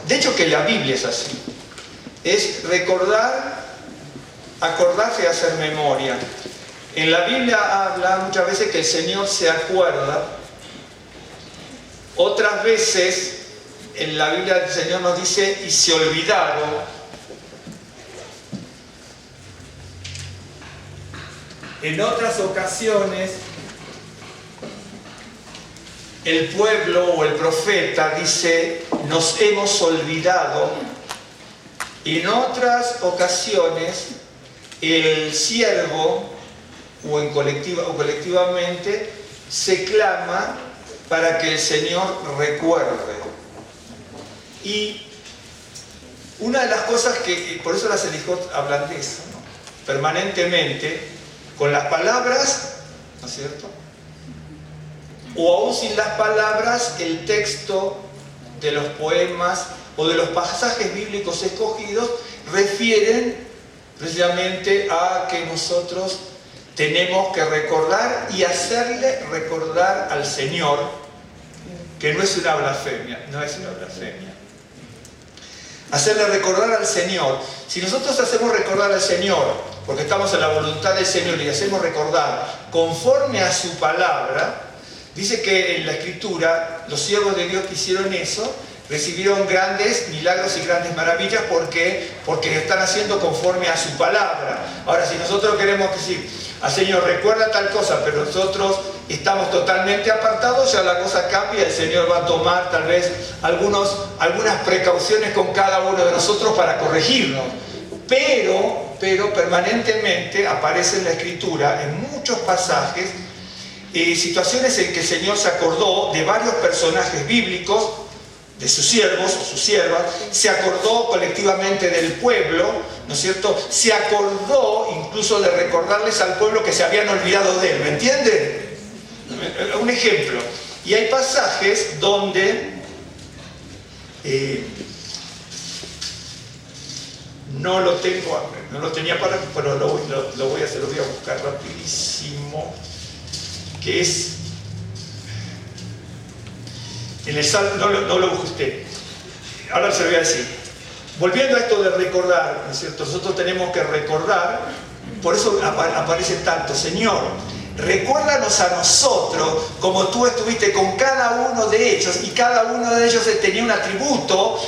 De hecho que la Biblia es así. Es recordar, acordarse y hacer memoria. En la Biblia habla muchas veces que el Señor se acuerda. Otras veces en la Biblia el Señor nos dice y se olvidaron. En otras ocasiones el pueblo o el profeta dice nos hemos olvidado. Y en otras ocasiones el siervo o colectivamente se clama para que el Señor recuerde. Y una de las cosas que, por eso las elijo, hablan de eso, ¿no? Permanentemente, con las palabras, ¿no es cierto? O aún sin las palabras, el texto de los poemas o de los pasajes bíblicos escogidos refieren precisamente a que nosotros tenemos que recordar y hacerle recordar al Señor, que no es una blasfemia, no es una blasfemia. Hacerle recordar al Señor. Si nosotros hacemos recordar al Señor, porque estamos en la voluntad del Señor y hacemos recordar conforme a su palabra, dice que en la Escritura los siervos de Dios que hicieron eso recibieron grandes milagros y grandes maravillas porque están haciendo conforme a su palabra. Ahora, si nosotros queremos decir al Señor, recuerda tal cosa, pero nosotros estamos totalmente apartados, ya la cosa cambia, el Señor va a tomar tal vez algunas precauciones con cada uno de nosotros para corregirnos. Pero permanentemente aparece en la Escritura, en muchos pasajes, situaciones en que el Señor se acordó de varios personajes bíblicos, de sus siervos o sus siervas, se acordó colectivamente del pueblo, ¿no es cierto? Se acordó incluso de recordarles al pueblo que se habían olvidado de él, ¿me entienden? Un ejemplo. Y hay pasajes donde no lo tenía pero lo voy a hacer, lo voy a buscar rapidísimo, que es en el Salmo, no lo busque usted, ahora se lo voy a decir. Volviendo a esto de recordar, ¿no es cierto? Nosotros tenemos que recordar, por eso aparece tanto, Señor, recuérdanos a nosotros como tú estuviste con cada uno de ellos, y cada uno de ellos tenía un atributo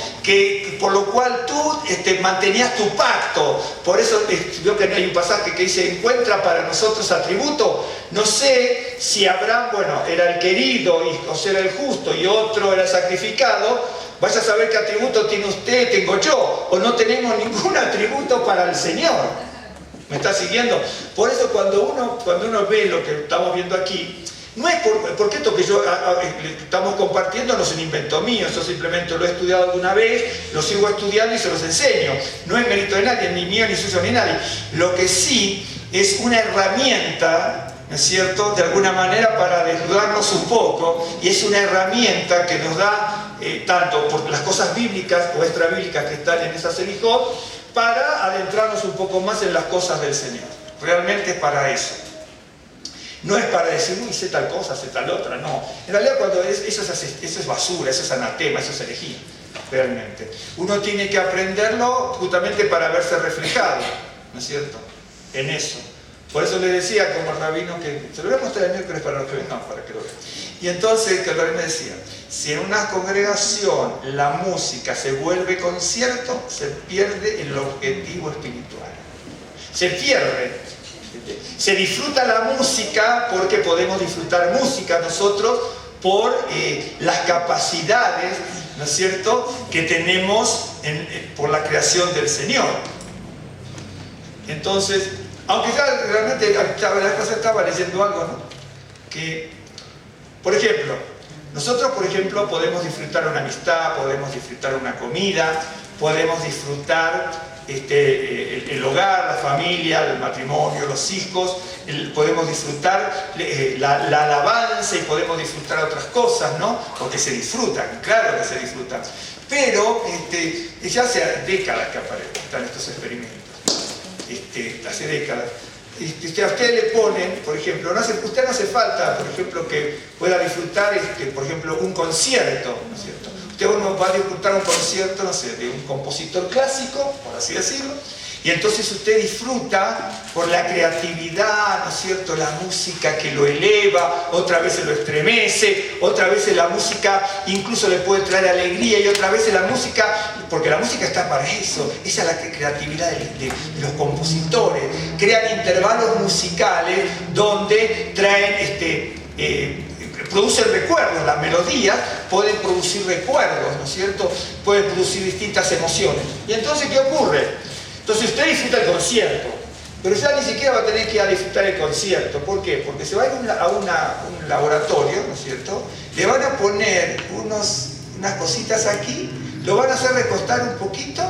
por lo cual tú mantenías tu pacto. Por eso veo que hay un pasaje que dice, encuentra para nosotros atributo. No sé si Abraham, era el querido, o sea, era el justo, y otro era el sacrificado. Vaya a saber qué atributo tiene usted, tengo yo, o no tenemos ningún atributo para el Señor. ¿Me está siguiendo? Por eso cuando uno ve lo que estamos viendo aquí, no es porque esto que estamos compartiendo no es un invento mío, eso simplemente lo he estudiado alguna vez, lo sigo estudiando y se los enseño. No es mérito de nadie, ni mío, ni suyo, ni nadie. Lo que sí es una herramienta, ¿no es cierto?, de alguna manera para desnudarnos un poco, y es una herramienta que nos da, tanto por las cosas bíblicas o extrabíblicas que están en esa selijot, para adentrarnos un poco más en las cosas del Señor. Realmente es para eso. No es para decir, uy, sé tal cosa, sé tal otra, no. En realidad eso es basura, eso es anatema, eso es herejía, realmente. Uno tiene que aprenderlo justamente para verse reflejado, ¿no es cierto?, en eso. Por eso le decía como el rabino, que se lo voy a mostrar el miércoles para los que vengan, para que lo vean. Y entonces que el rabino decía, si en una congregación la música se vuelve concierto, se pierde el objetivo espiritual. Se pierde. Se disfruta la música porque podemos disfrutar música nosotros por las capacidades, ¿no es cierto?, que tenemos por la creación del Señor. Entonces, aunque ya realmente estaba leyendo algo, ¿no?, que, por ejemplo, nosotros, podemos disfrutar una amistad, podemos disfrutar una comida, podemos disfrutar el hogar, la familia, el matrimonio, los hijos, podemos disfrutar la alabanza y podemos disfrutar otras cosas, ¿no? Porque se disfrutan, claro que se disfrutan. Pero ya hace décadas que están estos experimentos, hace décadas. A usted le ponen, por ejemplo, usted no hace falta, por ejemplo, que pueda disfrutar, por ejemplo, un concierto, ¿no es cierto? Usted uno va a disfrutar un concierto, no sé, de un compositor clásico, por así decirlo, y entonces usted disfruta por la creatividad, ¿no es cierto?, la música que lo eleva, otra vez se lo estremece, otra vez la música incluso le puede traer alegría, y otra vez la música, porque la música está para eso, esa es la creatividad de los compositores, crean intervalos musicales donde traen producen recuerdos, las melodías pueden producir recuerdos, ¿no es cierto?, pueden producir distintas emociones. Y entonces, ¿qué ocurre? Entonces usted disfruta el concierto, pero ya ni siquiera va a tener que ir a disfrutar el concierto. ¿Por qué? Porque se va a ir a un laboratorio, ¿no es cierto? Le van a poner unas cositas aquí, lo van a hacer recostar un poquito,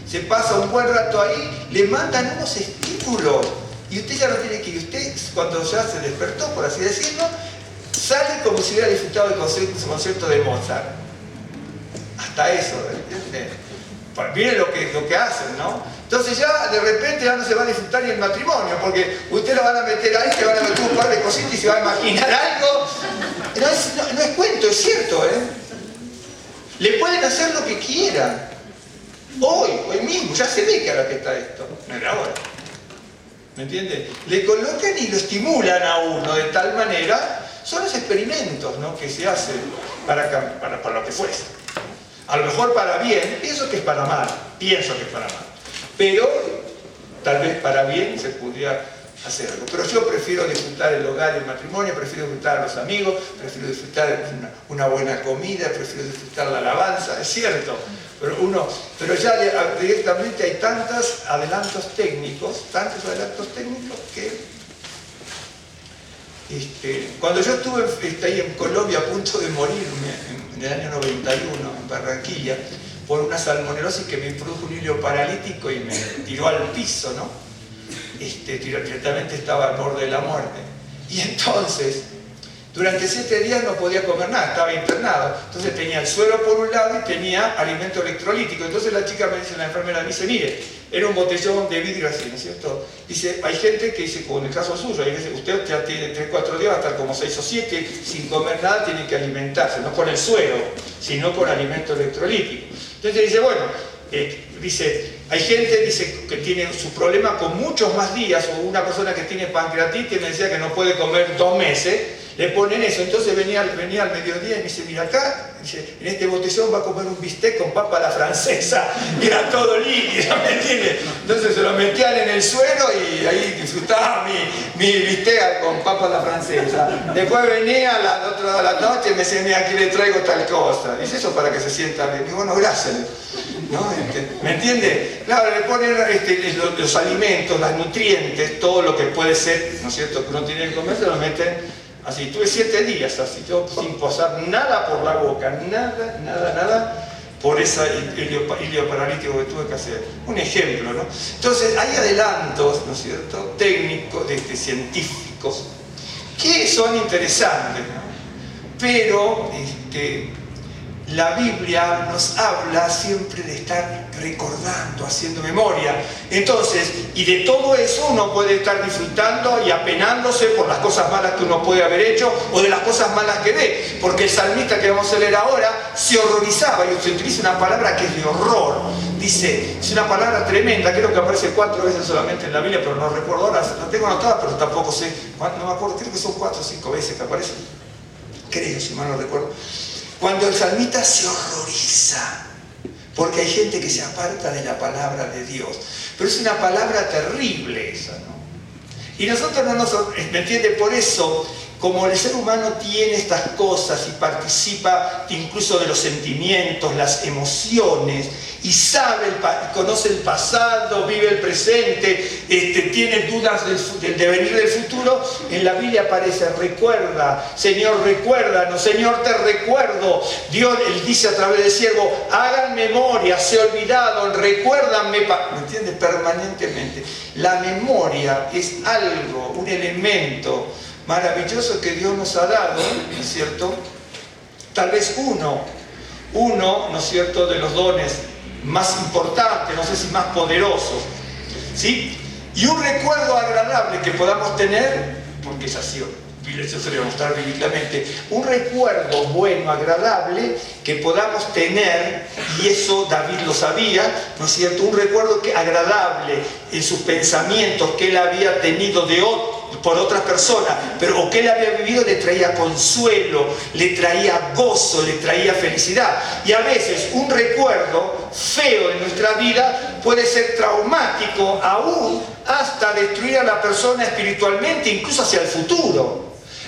se pasa un buen rato ahí, le mandan unos estímulos y usted ya no tiene que ir. Usted, cuando ya se despertó, por así decirlo, sale como si hubiera disfrutado el concierto de Mozart. Hasta eso, ¿entiendes? Miren lo que hacen, ¿no? Entonces ya de repente ya no se va a disfrutar ni el matrimonio, porque usted lo van a meter ahí, le van a meter un par de cositas y se va a imaginar algo. No es cuento, es cierto, ¿eh? Le pueden hacer lo que quieran. Hoy mismo, ya se ve que ahora que está esto. No era ahora. ¿Me entiende? Le colocan y lo estimulan a uno de tal manera. Son los experimentos, ¿no?, que se hacen para lo que fuese. A lo mejor para bien, pienso que es para mal, pero tal vez para bien se pudiera hacer algo. Pero yo prefiero disfrutar el hogar y el matrimonio, prefiero disfrutar a los amigos, prefiero disfrutar una buena comida, prefiero disfrutar la alabanza, es cierto. Pero ya directamente hay tantos adelantos técnicos que... cuando yo estuve ahí en Colombia a punto de morirme, en el año 91, en Barranquilla, por una salmonelosis que me produjo un hilo paralítico y me tiró al piso, ¿no? Directamente estaba al borde de la muerte. Y entonces, durante 7 días no podía comer nada, estaba internado. Entonces tenía el suero por un lado y tenía alimento electrolítico. Entonces la chica me dice, la enfermera me dice, mire, era un botellón de vidrio así, ¿no es cierto? Dice, hay gente que dice, como en el caso suyo, dice, usted ya tiene 3-4 días, va a estar como 6 o 7, sin comer nada, tiene que alimentarse, no con el suero, sino con alimento electrolítico. Entonces dice, bueno, hay gente que tiene su problema con muchos más días, o una persona que tiene pancreatitis me decía que no puede comer 2 meses, le ponen eso. Entonces venía al mediodía y me dice, mira acá, dice, en este botellón va a comer un bistec con papa a la francesa, y era todo líquido, ¿me entiendes? Entonces se lo metían en el suero y ahí disfrutaba mi bistec con papa a la francesa. Después venía a la otra de la noche y me decía, mira, aquí le traigo tal cosa. Dice, eso para que se sienta bien. Y bueno, gracias. ¿No? ¿Me entiende? Claro, le ponen los alimentos, los nutrientes, todo lo que puede ser, ¿no es cierto?, que uno tiene que comer, se lo meten así. Tuve 7 días así, yo sin posar nada por la boca, nada, por ese hilio paralítico que tuve que hacer. Un ejemplo, ¿no? Entonces, hay adelantos, ¿no es cierto?, técnicos, científicos, que son interesantes, ¿no? Pero, la Biblia nos habla siempre de estar recordando, haciendo memoria. Entonces, y de todo eso uno puede estar disfrutando y apenándose por las cosas malas que uno puede haber hecho o de las cosas malas que ve. Porque el salmista que vamos a leer ahora se horrorizaba, y se utiliza una palabra que es de horror. Dice, es una palabra tremenda, creo que aparece 4 veces solamente en la Biblia, pero no recuerdo ahora, la tengo anotada, pero tampoco sé, no me acuerdo, creo que son 4 o 5 veces que aparece. Creo, si mal no recuerdo. Cuando el salmista se horroriza, porque hay gente que se aparta de la palabra de Dios. Pero es una palabra terrible esa, ¿no? Y nosotros no nos... ¿Me entiende? Por eso, como el ser humano tiene estas cosas y participa incluso de los sentimientos, las emociones, y sabe, conoce el pasado, vive el presente, tiene dudas del devenir del futuro, en la Biblia aparece, recuerda, Señor, recuérdanos, Señor, te recuerdo. Dios, Él dice a través del siervo, hagan memoria, se olvidaron, recuérdanme, ¿me entiende? Permanentemente. La memoria es algo, un elemento maravilloso que Dios nos ha dado, ¿no es cierto? Tal vez uno, ¿no es cierto?, de los dones más importantes, no sé si más poderosos, ¿sí? Y un recuerdo agradable que podamos tener, porque es así, eso se lo voy a mostrar bíblicamente, un recuerdo bueno, agradable, que podamos tener, y eso David lo sabía, ¿no es cierto? Un recuerdo agradable en sus pensamientos que él había tenido por otras personas, pero o que él había vivido, le traía consuelo, le traía gozo, le traía felicidad. Y a veces un recuerdo feo de nuestra vida puede ser traumático, aún hasta destruir a la persona espiritualmente, incluso hacia el futuro.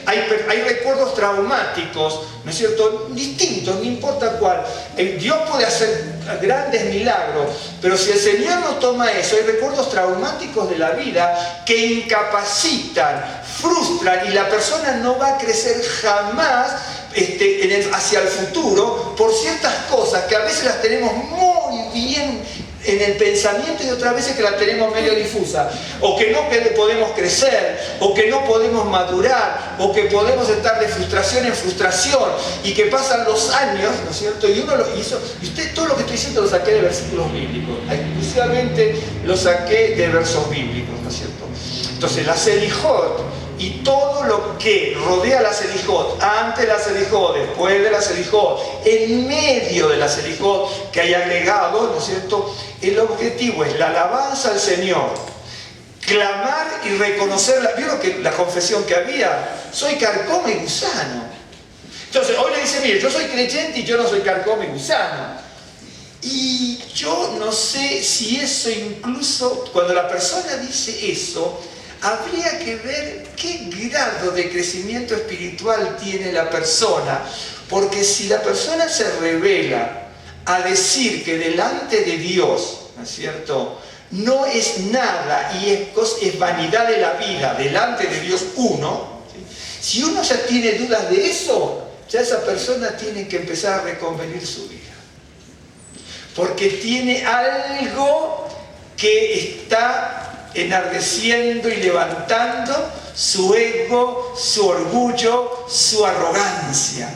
Hay recuerdos traumáticos, ¿no es cierto?, distintos, no importa cuál. Dios puede hacer grandes milagros, pero si el Señor no toma eso, hay recuerdos traumáticos de la vida que incapacitan, frustran, y la persona no va a crecer jamás hacia el futuro por ciertas cosas que a veces las tenemos muy bien en el pensamiento y otras veces que la tenemos medio difusa, o que no podemos crecer, o que no podemos madurar, o que podemos estar de frustración en frustración, y que pasan los años, ¿no es cierto? Y uno lo hizo, y usted, todo lo que estoy diciendo lo saqué de versículos bíblicos, exclusivamente lo saqué de versos bíblicos, ¿no es cierto? Entonces la Selijot y todo lo que rodea la Selijot, antes de la Selijot, después de la Selijot, en medio de la Selijot que hay agregado, ¿no es cierto? El objetivo es la alabanza al Señor, clamar y reconocer. ¿Vieron que la confesión que había? Soy carcoma y gusano. Entonces hoy le dice, mire, yo soy creyente y yo no soy carcoma y gusano. Y yo no sé si eso, incluso cuando la persona dice eso, habría que ver qué grado de crecimiento espiritual tiene la persona, porque si la persona se revela a decir que delante de Dios, ¿no es cierto?, no es nada y es vanidad de la vida delante de Dios uno, ¿sí? Si uno ya tiene dudas de eso, ya esa persona tiene que empezar a reconvenir su vida, porque tiene algo que está enardeciendo y levantando su ego, su orgullo, su arrogancia.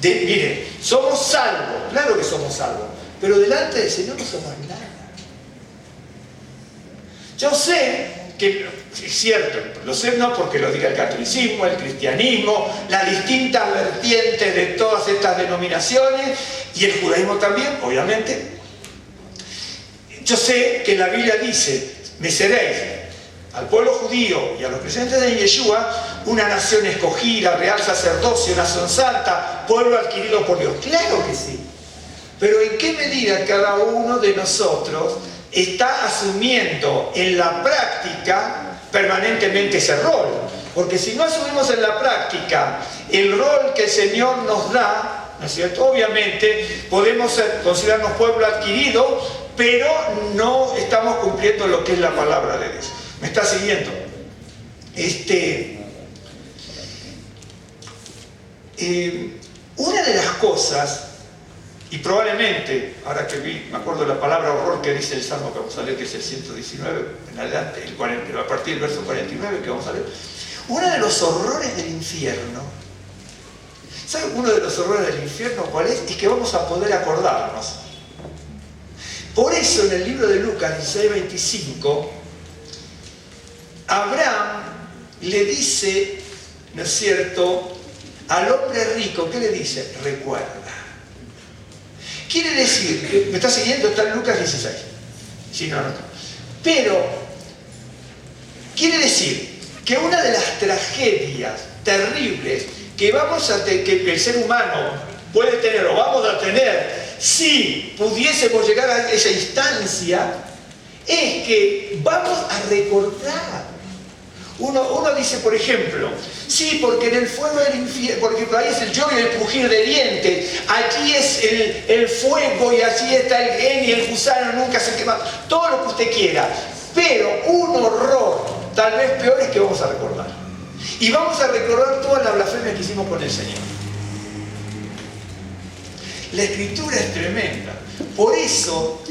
Mire, somos salvos, claro que somos salvos, pero delante del Señor no somos nada. Yo sé que es cierto, lo sé no porque lo diga el catolicismo, el cristianismo, las distintas vertientes de todas estas denominaciones, y el judaísmo también, obviamente. Yo sé que la Biblia dice: me seréis, al pueblo judío y a los creyentes de Yeshua, una nación escogida, real sacerdocio, nación santa, pueblo adquirido por Dios. Claro que sí. Pero ¿en qué medida cada uno de nosotros está asumiendo en la práctica permanentemente ese rol? Porque si no asumimos en la práctica el rol que el Señor nos da, ¿no es cierto?, obviamente podemos considerarnos pueblo adquirido, pero no estamos cumpliendo lo que es la palabra de Dios. ¿Me está siguiendo? Una de las cosas, y probablemente, ahora que me acuerdo de la palabra horror que dice el Salmo que vamos a leer, que es el 119, en adelante, a partir del verso 49 que vamos a leer, uno de los horrores del infierno, ¿sabe uno de los horrores del infierno cuál es? Es que vamos a poder acordarnos. Por eso en el libro de Lucas 16:25, Abraham le dice, ¿no es cierto?, al hombre rico, ¿qué le dice? Recuerda. Quiere decir, ¿me está siguiendo? Está en Lucas 16. Sí, no. Pero, quiere decir que una de las tragedias terribles que que el ser humano puede tener o vamos a tener si pudiésemos llegar a esa instancia, es que vamos a recordar. Uno dice, por ejemplo, sí, porque en el fuego del infierno, porque ahí es el lloro y el crujir de dientes, allí es el fuego y allí está el gen y el gusano nunca se quema, todo lo que usted quiera, pero un horror tal vez peor es que vamos a recordar. Y vamos a recordar todas las blasfemias que hicimos con el Señor. La Escritura es tremenda. Por eso,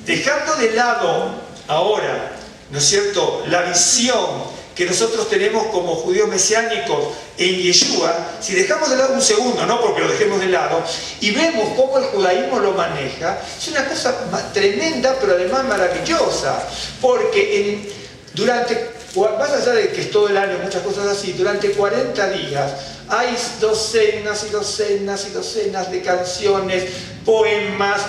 dejando de lado ahora, ¿no es cierto?, la visión que nosotros tenemos como judíos mesiánicos en Yeshua, si dejamos de lado un segundo, no porque lo dejemos de lado, y vemos cómo el judaísmo lo maneja, es una cosa tremenda, pero además maravillosa, porque durante más allá de que es todo el año, muchas cosas así, durante 40 días hay docenas y docenas y docenas de canciones, poemas,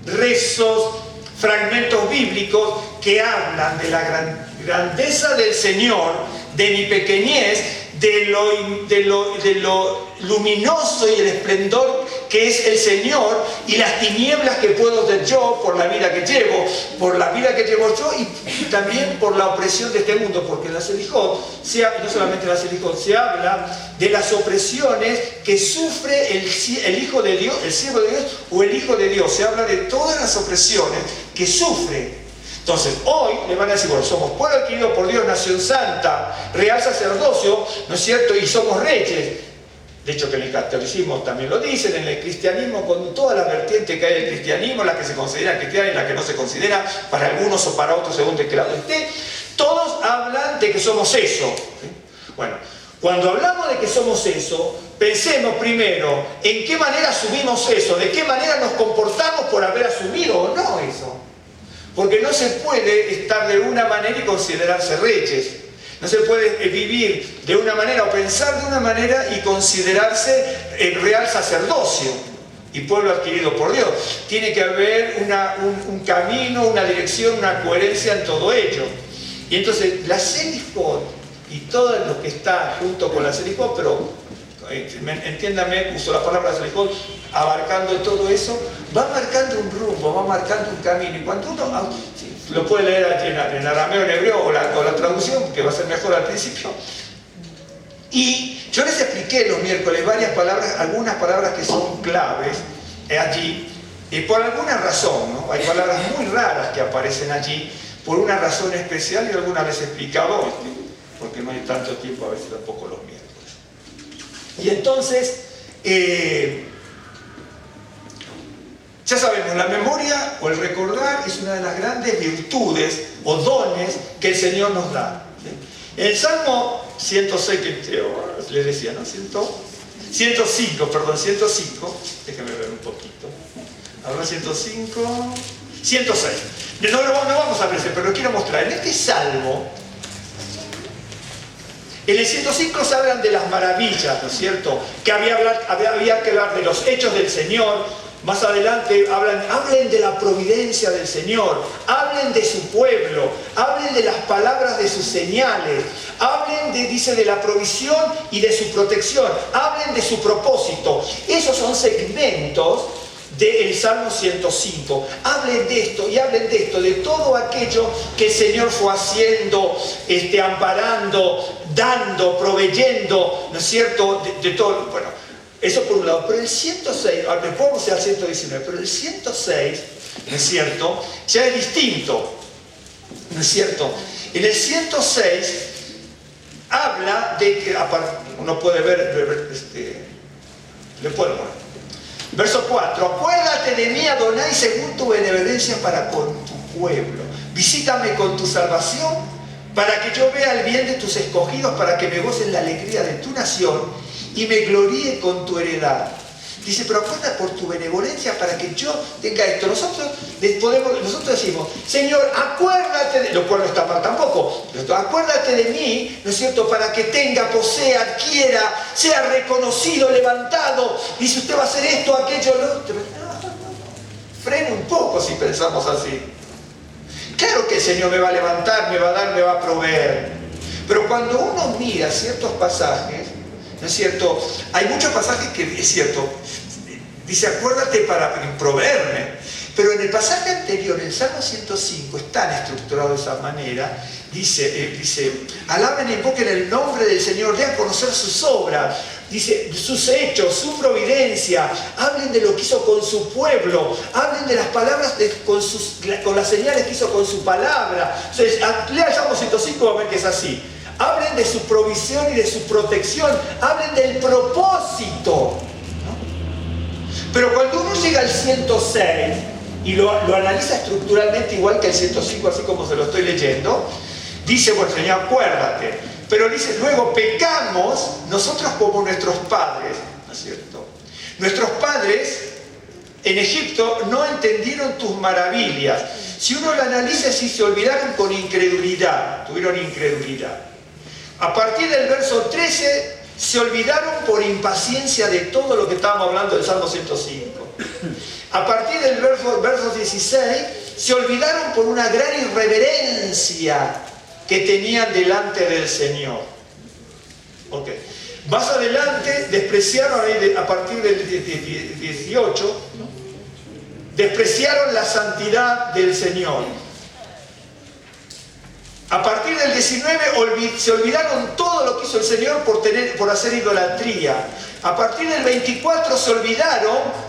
rezos, fragmentos bíblicos que hablan de la grandeza del Señor, de mi pequeñez, de lo luminoso y el esplendor que es el Señor y las tinieblas que puedo tener yo por la vida que llevo, yo y también por la opresión de este mundo, porque en la Selijot, no solamente en la Selijot, se habla de las opresiones que sufre el Hijo de Dios, el siervo de Dios o el Hijo de Dios. Se habla de todas las opresiones que sufre. Entonces, hoy le van a decir, bueno, somos pueblo adquirido por Dios, nación santa, real sacerdocio, ¿no es cierto? Y somos reyes. De hecho, que en el catolicismo también lo dicen, en el cristianismo, con toda la vertiente que hay del cristianismo, la que se considera cristiana y la que no se considera, para algunos o para otros, según de qué lado esté, todos hablan de que somos eso. Bueno, cuando hablamos de que somos eso, pensemos primero en qué manera asumimos eso, de qué manera nos comportamos por haber asumido o no eso. Porque no se puede estar de una manera y considerarse reyes. No se puede vivir de una manera o pensar de una manera y considerarse el real sacerdocio y pueblo adquirido por Dios. Tiene que haber un camino, una dirección, una coherencia en todo ello. Y entonces la Selijot y todo lo que está junto con la Selijot, pero entiéndame, uso la palabra Selijot, abarcando todo eso, va marcando un rumbo, va marcando un camino. Y cuando uno lo puede leer en arameo, en hebreo o la traducción, que va a ser mejor al principio. Y yo les expliqué los miércoles algunas palabras que son claves allí, y por alguna razón, ¿no? Hay palabras muy raras que aparecen allí, por una razón especial, y algunas les he explicado, porque no hay tanto tiempo a veces tampoco los miércoles. Y entonces, ya sabemos, la memoria o el recordar es una de las grandes virtudes o dones que el Señor nos da. ¿Sí? En el Salmo 106, que les decía, ¿no? 105, déjenme ver un poquito. Ahora 106. No vamos a ver, pero lo quiero mostrar. En este Salmo, en el 105 se hablan de las maravillas, ¿no es cierto? Que había que hablar de los hechos del Señor. Más adelante hablen de la providencia del Señor, hablen de su pueblo, hablen de las palabras de sus señales, hablen de la provisión y de su protección, hablen de su propósito. Esos son segmentos del Salmo 105. Hablen de esto y hablen de esto, de todo aquello que el Señor fue haciendo, amparando, dando, proveyendo, ¿no es cierto? De todo. Bueno, eso por un lado. Pero el 106, después vamos al 119, pero el 106, ¿no es cierto?, ya es distinto, ¿no es cierto? En el 106 habla de que, uno puede ver, le puedo poner. Verso 4, acuérdate de mí, Adonai, según tu benevolencia para con tu pueblo. Visítame con tu salvación, para que yo vea el bien de tus escogidos, para que me goce en la alegría de tu nación y me gloríe con tu heredad. Dice, pero acuérdate por tu benevolencia para que yo tenga esto. Nosotros decimos, Señor, acuérdate de, lo cual no está mal tampoco, acuérdate de mí, ¿no es cierto?, para que tenga, posea, adquiera, sea reconocido, levantado. Dice, usted va a hacer esto, aquello, lo otro. Frene un poco si pensamos así. Claro que el Señor me va a levantar, me va a dar, me va a proveer. Pero cuando uno mira ciertos pasajes, ¿no es cierto? Hay muchos pasajes que, es cierto, dice, acuérdate para proveerme. Pero en el pasaje anterior, en el Salmo 105, es tan estructurado de esa manera, dice, alaben e invoquen el nombre del Señor, den a conocer sus obras, dice, sus hechos, su providencia, hablen de lo que hizo con su pueblo, hablen de las palabras, con las señales que hizo con su palabra. Entonces, lea el Salmo 105 a ver que es así. Hablen de su provisión y de su protección. Hablen del propósito, ¿no? Pero cuando uno llega al 106 y lo analiza estructuralmente igual que el 105, así como se lo estoy leyendo, dice, bueno, Señor, acuérdate. Pero dice, luego pecamos nosotros como nuestros padres, ¿no es cierto? Nuestros padres en Egipto no entendieron tus maravillas. Si uno lo analiza, si se olvidaron con incredulidad, tuvieron incredulidad. A partir del verso 13, se olvidaron por impaciencia de todo lo que estábamos hablando del Salmo 105. A partir del verso 16, se olvidaron por una gran irreverencia que tenían delante del Señor. Ok. Más adelante, despreciaron, a partir del 18, despreciaron la santidad del Señor. A partir del 19 se olvidaron todo lo que hizo el Señor por hacer idolatría. A partir del 24 se olvidaron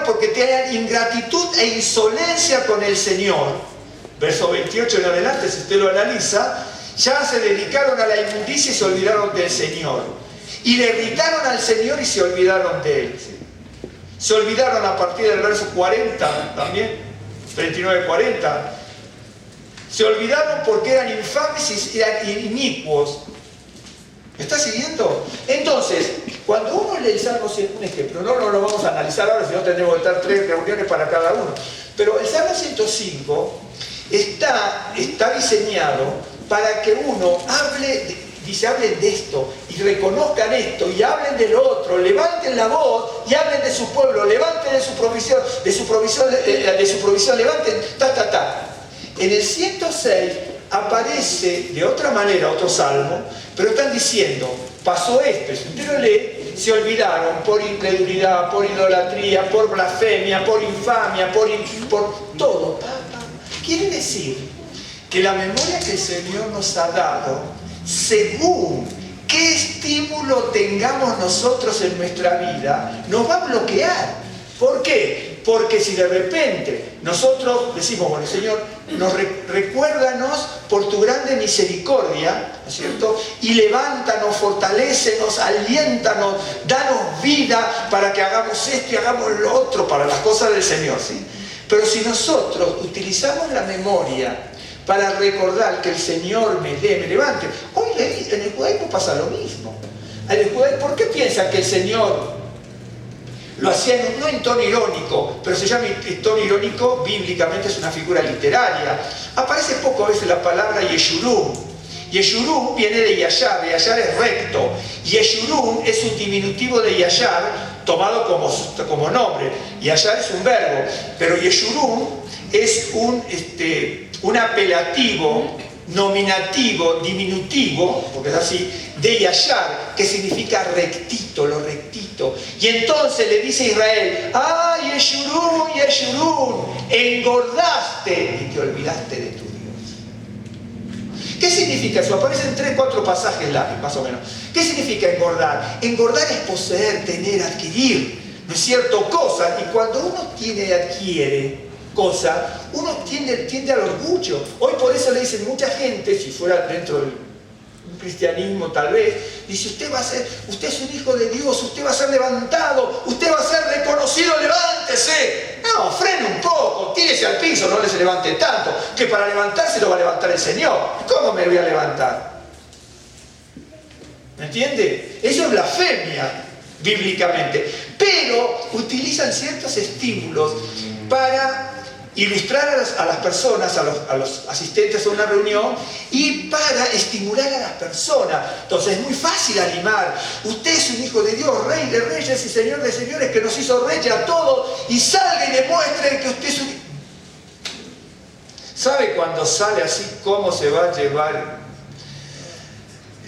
porque tenían ingratitud e insolencia con el Señor. Verso 28 en adelante, si usted lo analiza, ya se dedicaron a la inmundicia y se olvidaron del Señor. Y le gritaron al Señor y se olvidaron de Él. Se olvidaron a partir del verso 40 también, 39-40. Se olvidaron porque eran infames y eran inicuos. ¿Me está siguiendo? Entonces, cuando uno lee el Salmo 100, un ejemplo, no lo vamos a analizar ahora, si no tendremos que estar 3 reuniones para cada uno. Pero el Salmo 105 está diseñado para que uno hablen de esto y reconozcan esto y hablen de lo otro, levanten la voz y hablen de su pueblo, levanten de su provisión, levanten, En el 106 aparece de otra manera otro salmo, pero están diciendo, pasó esto, si usted lo lee, se olvidaron por incredulidad, por idolatría, por blasfemia, por infamia, por todo. Quiere decir que la memoria que el Señor nos ha dado, según qué estímulo tengamos nosotros en nuestra vida, nos va a bloquear. ¿Por qué? Porque si de repente nosotros decimos, bueno, Señor, recuérdanos por tu grande misericordia, ¿no es cierto? Y levántanos, fortalécenos, aliéntanos, danos vida para que hagamos esto y hagamos lo otro, para las cosas del Señor, ¿sí? Pero si nosotros utilizamos la memoria para recordar que el Señor me levante. Hoy en el judaísmo pasa lo mismo. ¿Por qué piensan que el Señor lo hacía no en tono irónico, pero se llama tono irónico, bíblicamente es una figura literaria? Aparece poco a veces la palabra Yeshurun. Yeshurun viene de Yashar, Yashar es recto. Yeshurun es un diminutivo de Yashar tomado como nombre. Yashar es un verbo, pero Yeshurun es un apelativo, nominativo, diminutivo, porque es así, de Yashar, que significa rectito, lo rectito. Y entonces le dice a Israel, ¡ah, Yeshurun, Yeshurun! Engordaste y te olvidaste de tu Dios. ¿Qué significa eso? Aparecen 3 o 4 pasajes más o menos. ¿Qué significa engordar? Engordar es poseer, tener, adquirir, ¿no es cierto? Cosas. Y cuando uno adquiere cosas, uno tiende al orgullo. Hoy por eso le dicen mucha gente, si fuera dentro del cristianismo tal vez, dice, usted es un hijo de Dios, usted va a ser levantado, usted va a ser reconocido, levántese. No, frene un poco, tírese al piso, no se levante tanto, que para levantarse lo va a levantar el Señor. ¿Cómo me voy a levantar? ¿Me entiende? Eso es blasfemia, bíblicamente. Pero utilizan ciertos estímulos para ilustrar a las personas, a los asistentes a una reunión y para estimular a las personas. Entonces es muy fácil animar. Usted es un hijo de Dios, Rey de reyes y Señor de señores, que nos hizo reyes a todos, y salga y demuestre que usted es un... ¿Sabe cuando sale así cómo se va a llevar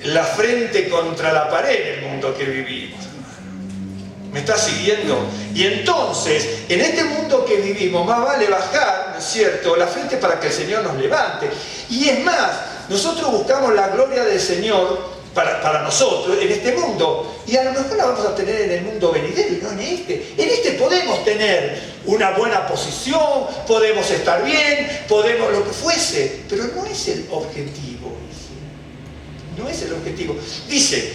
la frente contra la pared en el mundo que vivimos? ¿Me está siguiendo? Y entonces, en este mundo que vivimos, más vale bajar, ¿no es cierto?, la frente para que el Señor nos levante. Y es más, nosotros buscamos la gloria del Señor para nosotros, en este mundo, y a lo mejor la vamos a tener en el mundo venidero y no en este. En este podemos tener una buena posición, podemos estar bien, podemos lo que fuese, pero no es el objetivo. No es el objetivo. Dice,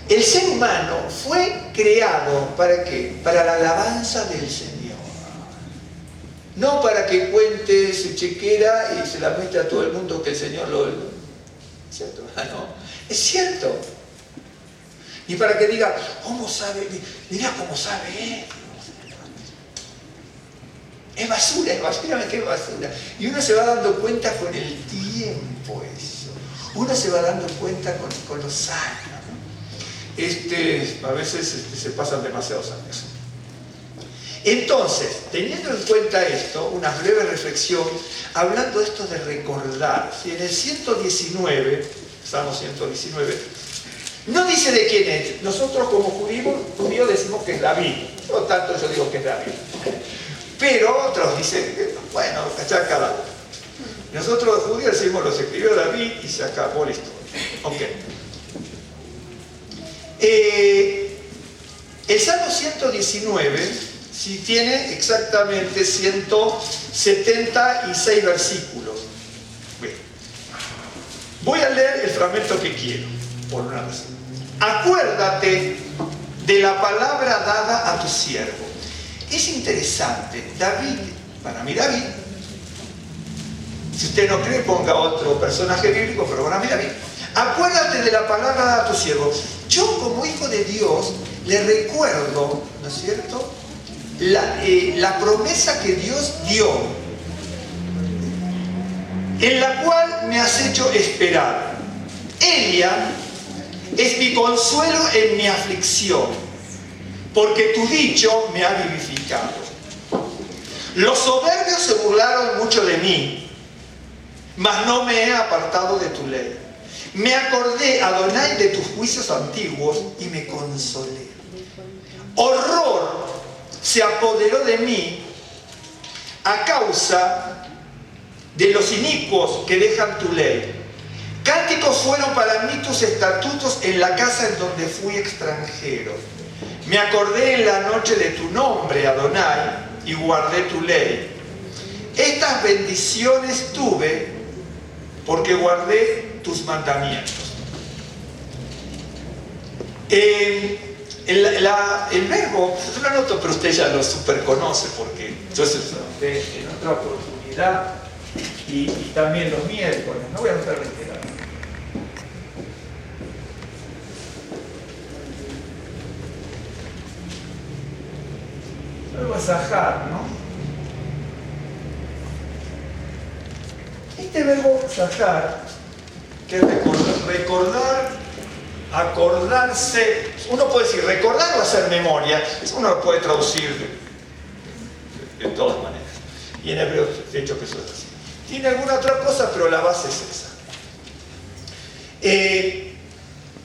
el ser humano fue creado ¿para qué? Para la alabanza del Señor. No para que cuente su chequera y se la muestre a todo el mundo que el Señor lo... ¿Cierto? No, es cierto. Ni para que diga, ¿cómo sabe? Mirá cómo sabe él. Es basura, mírame qué basura. Y uno se va dando cuenta con el tiempo eso. Uno se va dando cuenta con los años, ¿no? A veces se pasan demasiados años. Entonces, teniendo en cuenta esto, una breve reflexión, hablando de esto de recordar. Si en el 119, Salmo 119, no dice de quién es. Nosotros como judíos decimos que es David. Por lo tanto, yo digo que es David. Pero otros dicen, bueno, ya cada uno. Nosotros los judíos decimos, los escribió David y se acabó la historia. Ok. El Salmo 119, sí tiene exactamente 176 versículos. Bien. Voy a leer el fragmento que quiero, por una razón. Acuérdate de la palabra dada a tu siervo. Es interesante, David, para mí David, si usted no cree, ponga otro personaje bíblico, pero para mí David, acuérdate de la palabra dada a tu siervo. Yo como hijo de Dios le recuerdo, ¿no es cierto?, la promesa que Dios dio, en la cual me has hecho esperar. Ella es mi consuelo en mi aflicción, porque tu dicho me ha vivificado. Los soberbios se burlaron mucho de mí, mas no me he apartado de tu ley. Me acordé, Adonai, de tus juicios antiguos y me consolé. Horror se apoderó de mí a causa de los inicuos que dejan tu ley. Cánticos fueron para mí tus estatutos en la casa en donde fui extranjero. Me acordé en la noche de tu nombre, Adonai, y guardé tu ley. Estas bendiciones tuve porque guardé tus mandamientos. El verbo, yo lo anoto, pero usted ya lo super conoce porque yo se lo anoté en otra oportunidad y también los miércoles. No voy a anotar reiterar. Verbo sajar, ¿no? Este verbo sajar, que es recordar, acordarse, uno puede decir recordar o hacer memoria, uno lo puede traducir de todas maneras. Y en hebreo, de hecho, que eso es así. Tiene alguna otra cosa, pero la base es esa.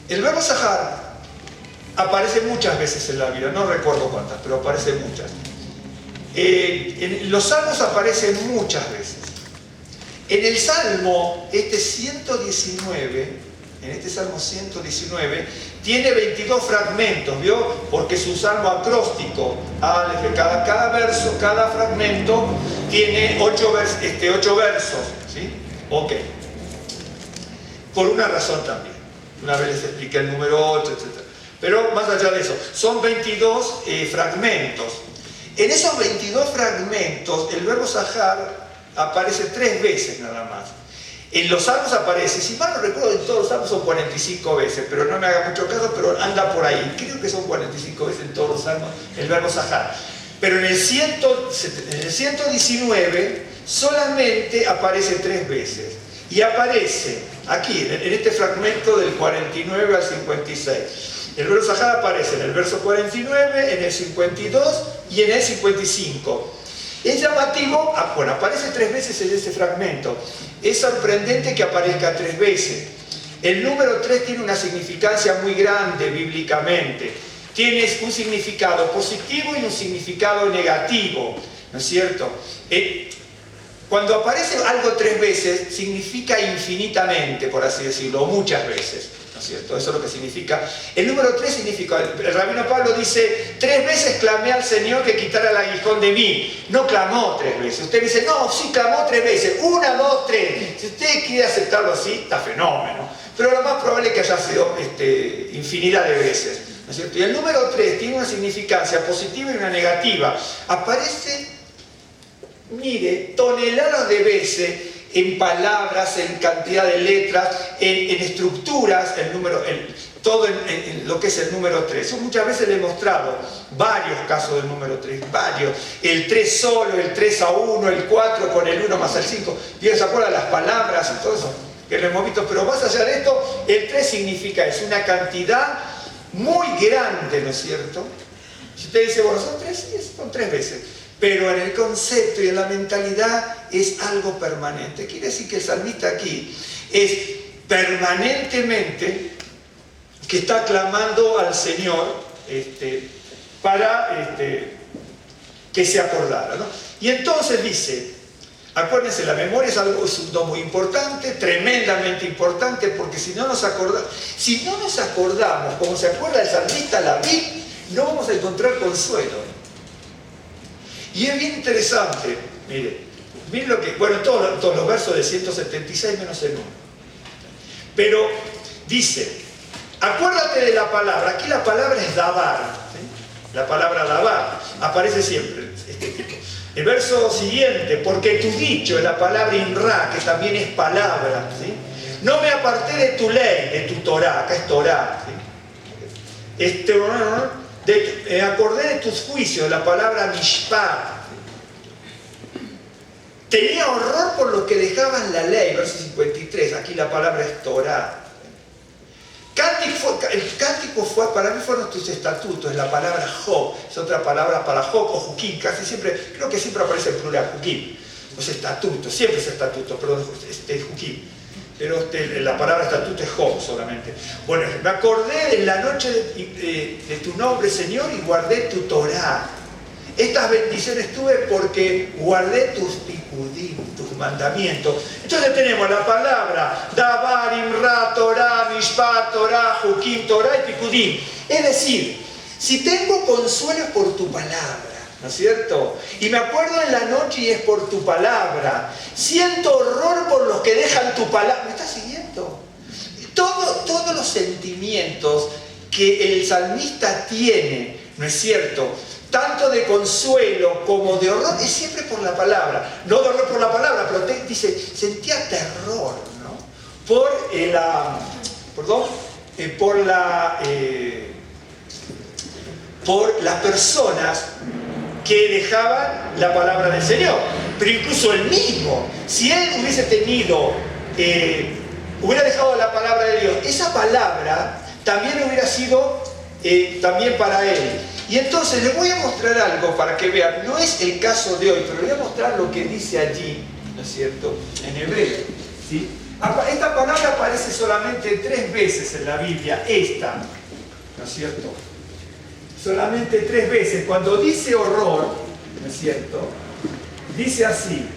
El verbo sajar aparece muchas veces en la Biblia, no recuerdo cuántas, pero aparece muchas. En los salmos aparecen muchas veces. En el Salmo 119, en este Salmo 119, tiene 22 fragmentos, ¿vio? Porque es un salmo acróstico. Cada verso, cada fragmento tiene 8 versos, ¿sí? Ok. Por una razón también. Una vez les expliqué el número 8, etc. Pero más allá de eso, son 22 fragmentos. En esos 22 fragmentos, el verbo sajar aparece 3 veces nada más. En los salmos aparece, si mal no recuerdo, en todos los salmos son 45 veces, pero no me haga mucho caso, pero anda por ahí. Creo que son 45 veces en todos los salmos el verbo sajar. Pero en el 119 solamente aparece 3 veces. Y aparece aquí, en este fragmento del 49 al 56. El verbo sajar aparece en el verso 49, en el 52 y en el 55. Es llamativo, bueno, aparece 3 veces en ese fragmento. Es sorprendente que aparezca 3 veces. El número 3 tiene una significancia muy grande bíblicamente. Tiene un significado positivo y un significado negativo, ¿no es cierto? Cuando aparece algo 3 veces, significa infinitamente, por así decirlo, o muchas veces. ¿No es cierto? Eso es lo que significa. El número 3 significa, el rabino Pablo dice, 3 veces clamé al Señor que quitara el aguijón de mí. No clamó 3 veces. Usted dice, no, sí clamó 3 veces. 1, 2, 3. Si usted quiere aceptarlo así, está fenómeno. Pero lo más probable es que haya sido infinidad de veces. ¿No es cierto? Y el número 3 tiene una significancia positiva y una negativa. Aparece, mire, toneladas de veces en palabras, en cantidad de letras, en estructuras, todo en lo que es el número 3. Yo muchas veces le he mostrado varios casos del número 3, varios. El 3 solo, el 3 a 1, el 4 con el 1 más el 5. ¿Se acuerdan las palabras y todo eso? Que lo hemos visto, pero más allá de esto, el 3 significa, es una cantidad muy grande, ¿no es cierto? Si usted dice, bueno, son 3, sí, son 3 veces. Pero en el concepto y en la mentalidad es algo permanente. Quiere decir que el salmista aquí es permanentemente que está clamando al Señor para que se acordara, ¿no? Y entonces dice, acuérdense, la memoria es un don muy importante, tremendamente importante, porque si no nos acordamos, como se acuerda el salmista David, no vamos a encontrar consuelo. Y es bien interesante, miren lo que, bueno, todos los versos de 176 menos el 1. Pero dice, acuérdate de la palabra, aquí la palabra es dabar, ¿sí? La palabra dabar aparece siempre. El verso siguiente, porque tu dicho es la palabra inra, que también es palabra, ¿sí? No me aparté de tu ley, de tu Torah, acá es Torah, ¿sí? Me acordé de tus juicios, la palabra mishpat. Tenía horror por los que dejaban la ley, verso 53, aquí la palabra es Torah. El cántico fue, para mí fueron tus estatutos, es la palabra Job, es otra palabra para Job o Juquim, casi siempre, creo que siempre aparece en plural, Juquim. Los estatutos, siempre es estatuto, perdón, Juquim. Pero la palabra estatuto es Job solamente. Bueno, me acordé de la noche de tu nombre, Señor, y guardé tu Torah. Estas bendiciones tuve porque guardé tus pikudim, tus mandamientos. Entonces tenemos la palabra Dabar, Imra, Torah, Mishpat, Torah, Jukim, Torah y pikudim. Es decir, si tengo consuelo es por tu palabra, ¿no es cierto? Y me acuerdo en la noche y es por tu palabra. Siento horror por los que dejan tu palabra. ¿Me estás siguiendo? Todos los sentimientos que el salmista tiene, ¿no es cierto?, tanto de consuelo como de horror, es siempre por la palabra. No de horror por la palabra, pero dice, sentía terror, ¿no? Por las personas que dejaban la palabra del Señor. Pero incluso él mismo, si él hubiese hubiera dejado la palabra de Dios, esa palabra también hubiera sido también para él. Y entonces les voy a mostrar algo para que vean, no es el caso de hoy, pero les voy a mostrar lo que dice allí, ¿no es cierto?, en hebreo, ¿sí? Esta palabra aparece solamente 3 veces en la Biblia, esta, ¿no es cierto?, solamente 3 veces. Cuando dice horror, ¿no es cierto?, dice así: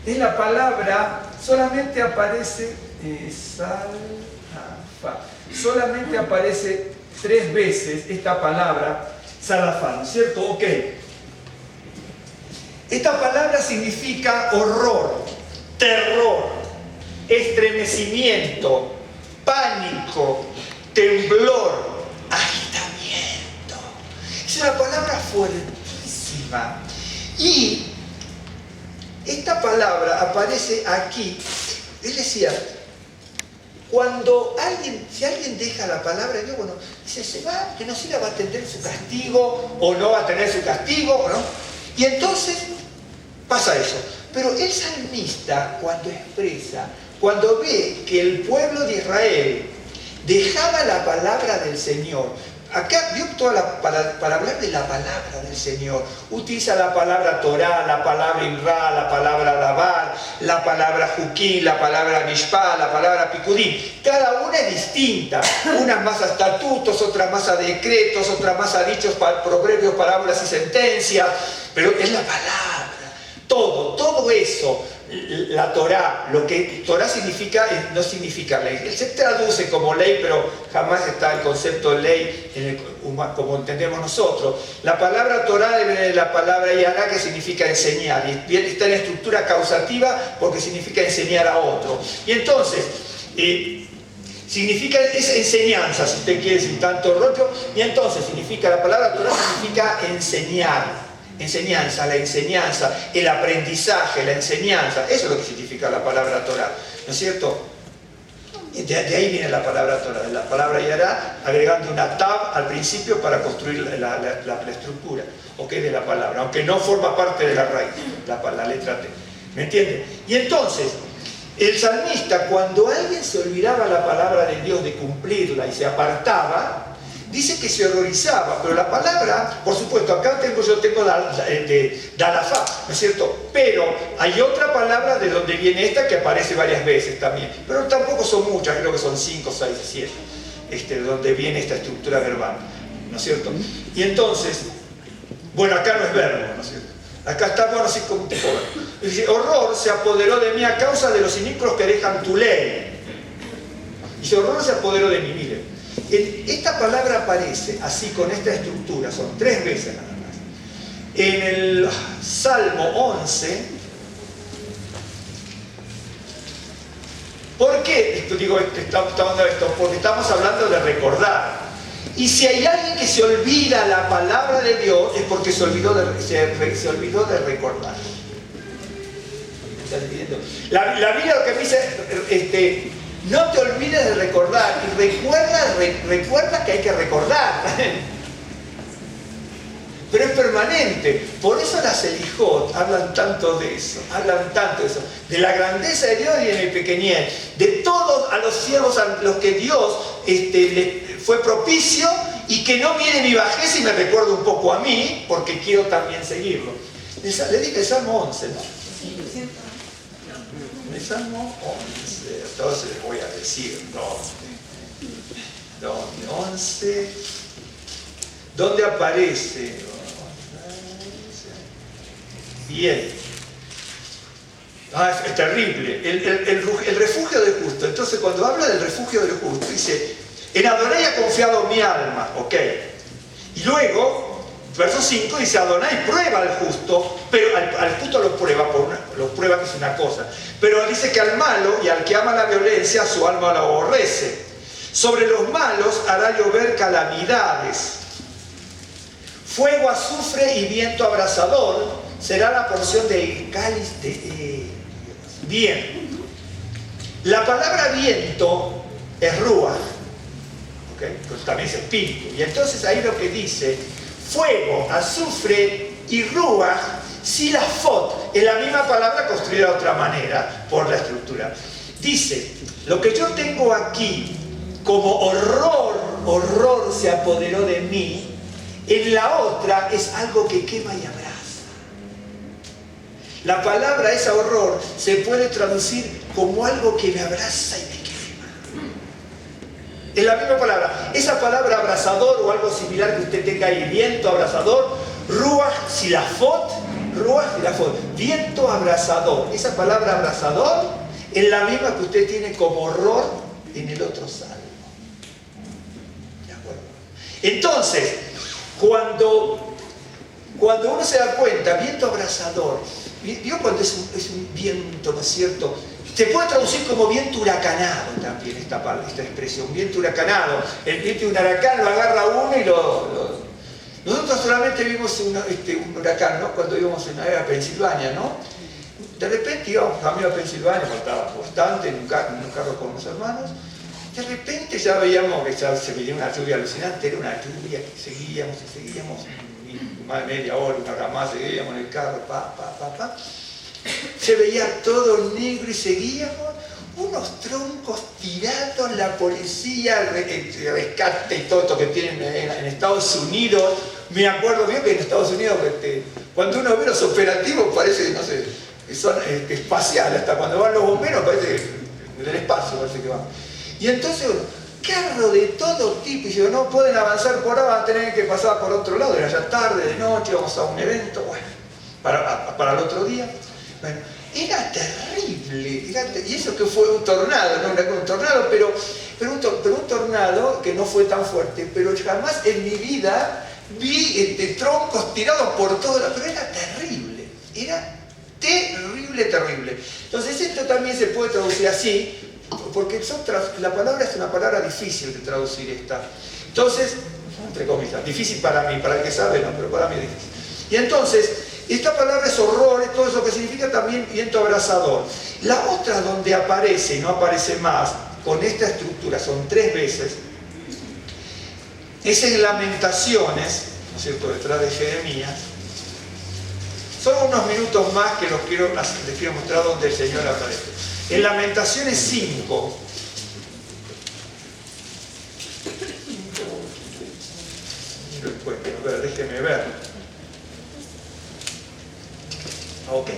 es la palabra, solamente aparece solamente aparece 3 veces esta palabra salafán, ¿cierto? Ok. Esta palabra significa horror, terror, estremecimiento, pánico, temblor, agitamiento. Es una palabra fuertísima. Y esta palabra aparece aquí. Él decía, si alguien deja la palabra de Dios, bueno, dice, se va, que no se va a tener su castigo, o no va a tener su castigo, ¿no? Y entonces pasa eso. Pero el salmista, cuando ve que el pueblo de Israel dejaba la palabra del Señor, acá vio para hablar de la palabra del Señor, utiliza la palabra Torah, la palabra Imra, la palabra Dabar, la palabra Juquim, la palabra Mishpah, la palabra Pikudim. Cada una es distinta, unas más a estatutos, otras más a decretos, otras más a dichos, proverbios, parábolas y sentencias, pero es la palabra. Todo eso, la Torah, lo que Torah significa, no significa ley. Se traduce como ley, pero jamás está el concepto de ley como entendemos nosotros. La palabra Torah viene de la palabra Yará, que significa enseñar, y está en la estructura causativa porque significa enseñar a otro. Y entonces, Significa, es enseñanza, si usted quiere decir tanto rollo, y entonces significa, la palabra Torah significa enseñar, enseñanza, la enseñanza, el aprendizaje, la enseñanza, eso es lo que significa la palabra Torah, ¿no es cierto? De ahí viene la palabra Torah, la palabra Yará, agregando una tab al principio para construir la estructura, ¿ok? De la palabra, aunque no forma parte de la raíz, la letra T, ¿me entiende? Y entonces, el salmista, cuando alguien se olvidaba la palabra de Dios de cumplirla y se apartaba, dice que se horrorizaba, pero la palabra, por supuesto, acá yo tengo Dalafá, ¿no es cierto? Pero hay otra palabra de donde viene esta que aparece varias veces también, pero tampoco son muchas, creo que son 5, 6, 7, de donde viene esta estructura verbal, ¿no es cierto? Y entonces, bueno, acá no es verbo, ¿no es cierto? Acá está, bueno, así como un tipo. Dice, horror se apoderó de mí a causa de los inicuos que dejan tu ley. Dice, horror se apoderó de mí, mire. Esta palabra aparece así con esta estructura, son 3 veces nada más. En el Salmo 11, ¿por qué estamos hablando de esto? Porque estamos hablando de recordar. Y si hay alguien que se olvida la palabra de Dios, es porque se olvidó de recordar. ¿Estás entendiendo? La Biblia lo que me dice, no te olvides de recordar, y recuerda que hay que recordar. Pero es permanente. Por eso las Selijot hablan tanto de eso, de la grandeza de Dios y de mi pequeñez, de todos a los siervos a los que Dios le fue propicio, y que no mire mi bajeza y me recuerde un poco a mí, porque quiero también seguirlo. Le dije el Salmo 11, ¿no? El Salmo 11, entonces les voy a decir ¿dónde? 11, ¿dónde aparece? Bien. Es terrible. El refugio del justo. Entonces, cuando habla del refugio del justo, dice, en Adonai ha confiado mi alma, ok. Y luego, verso 5 dice, Adonai prueba al justo, pero al justo lo prueba que es una cosa. Pero dice que al malo y al que ama la violencia, su alma lo aborrece. Sobre los malos hará llover calamidades. Fuego, azufre y viento abrasador será la porción del cáliz de... Bien. La palabra viento es ruach. ¿Okay? Pues también es espíritu. Y entonces ahí lo que dice, fuego, azufre y ruach, silafot, es la misma palabra construida de otra manera por la estructura. Dice, lo que yo tengo aquí como horror se apoderó de mí, en la otra es algo que quema y abraza. La palabra, esa horror, se puede traducir como algo que me abraza y me quema. Es la misma palabra. Esa palabra abrasador o algo similar que usted tenga ahí, viento abrasador, ruach silafot, viento abrasador. Esa palabra abrasador es la misma que usted tiene como horror en el otro salmo. ¿De acuerdo? Entonces, cuando uno se da cuenta, viento abrasador, ¿vio cuando es un viento, ¿no es cierto? Se puede traducir como viento huracanado también esta expresión, viento huracanado. El viento de un huracán lo agarra uno y Nosotros solamente vimos un huracán, ¿no? Cuando íbamos a Pensilvania, ¿no? De repente íbamos camino a Pensilvania, faltaba bastante, en un carro con unos hermanos. De repente ya veíamos que ya se veía una lluvia alucinante, era una lluvia que seguíamos, más de media hora, una hora más, seguíamos en el carro, se veía todo negro y seguíamos, unos troncos tirados, la policía, el rescate y todo esto que tienen en Estados Unidos. Me acuerdo bien que en Estados Unidos, cuando uno ve los operativos, parece, no sé, que son espaciales, hasta cuando van los bomberos parece del espacio, parece que van. Y entonces, carro de todo tipo, y yo, no pueden avanzar por ahora, van a tener que pasar por otro lado, era ya tarde, de noche, vamos a un evento, bueno, para el otro día. Bueno, era terrible, y eso que fue un tornado, no un tornado, pero un tornado que no fue tan fuerte, pero jamás en mi vida vi troncos tirados por todo, pero era terrible, terrible. Entonces esto también se puede traducir así, porque la palabra es una palabra difícil de traducir esta. Entonces, entre comillas, difícil para mí, para el que sabe no, pero para mí es difícil. Y entonces, esta palabra es horror, es todo eso que significa también viento abrasador. La otra donde aparece y no aparece más, con esta estructura, son 3 veces, es en Lamentaciones, ¿no es cierto?, detrás de Jeremías. Son unos minutos más que les quiero mostrar donde el Señor aparece. En Lamentaciones 5, lo encuentro, a ver, déjenme ver. Ok.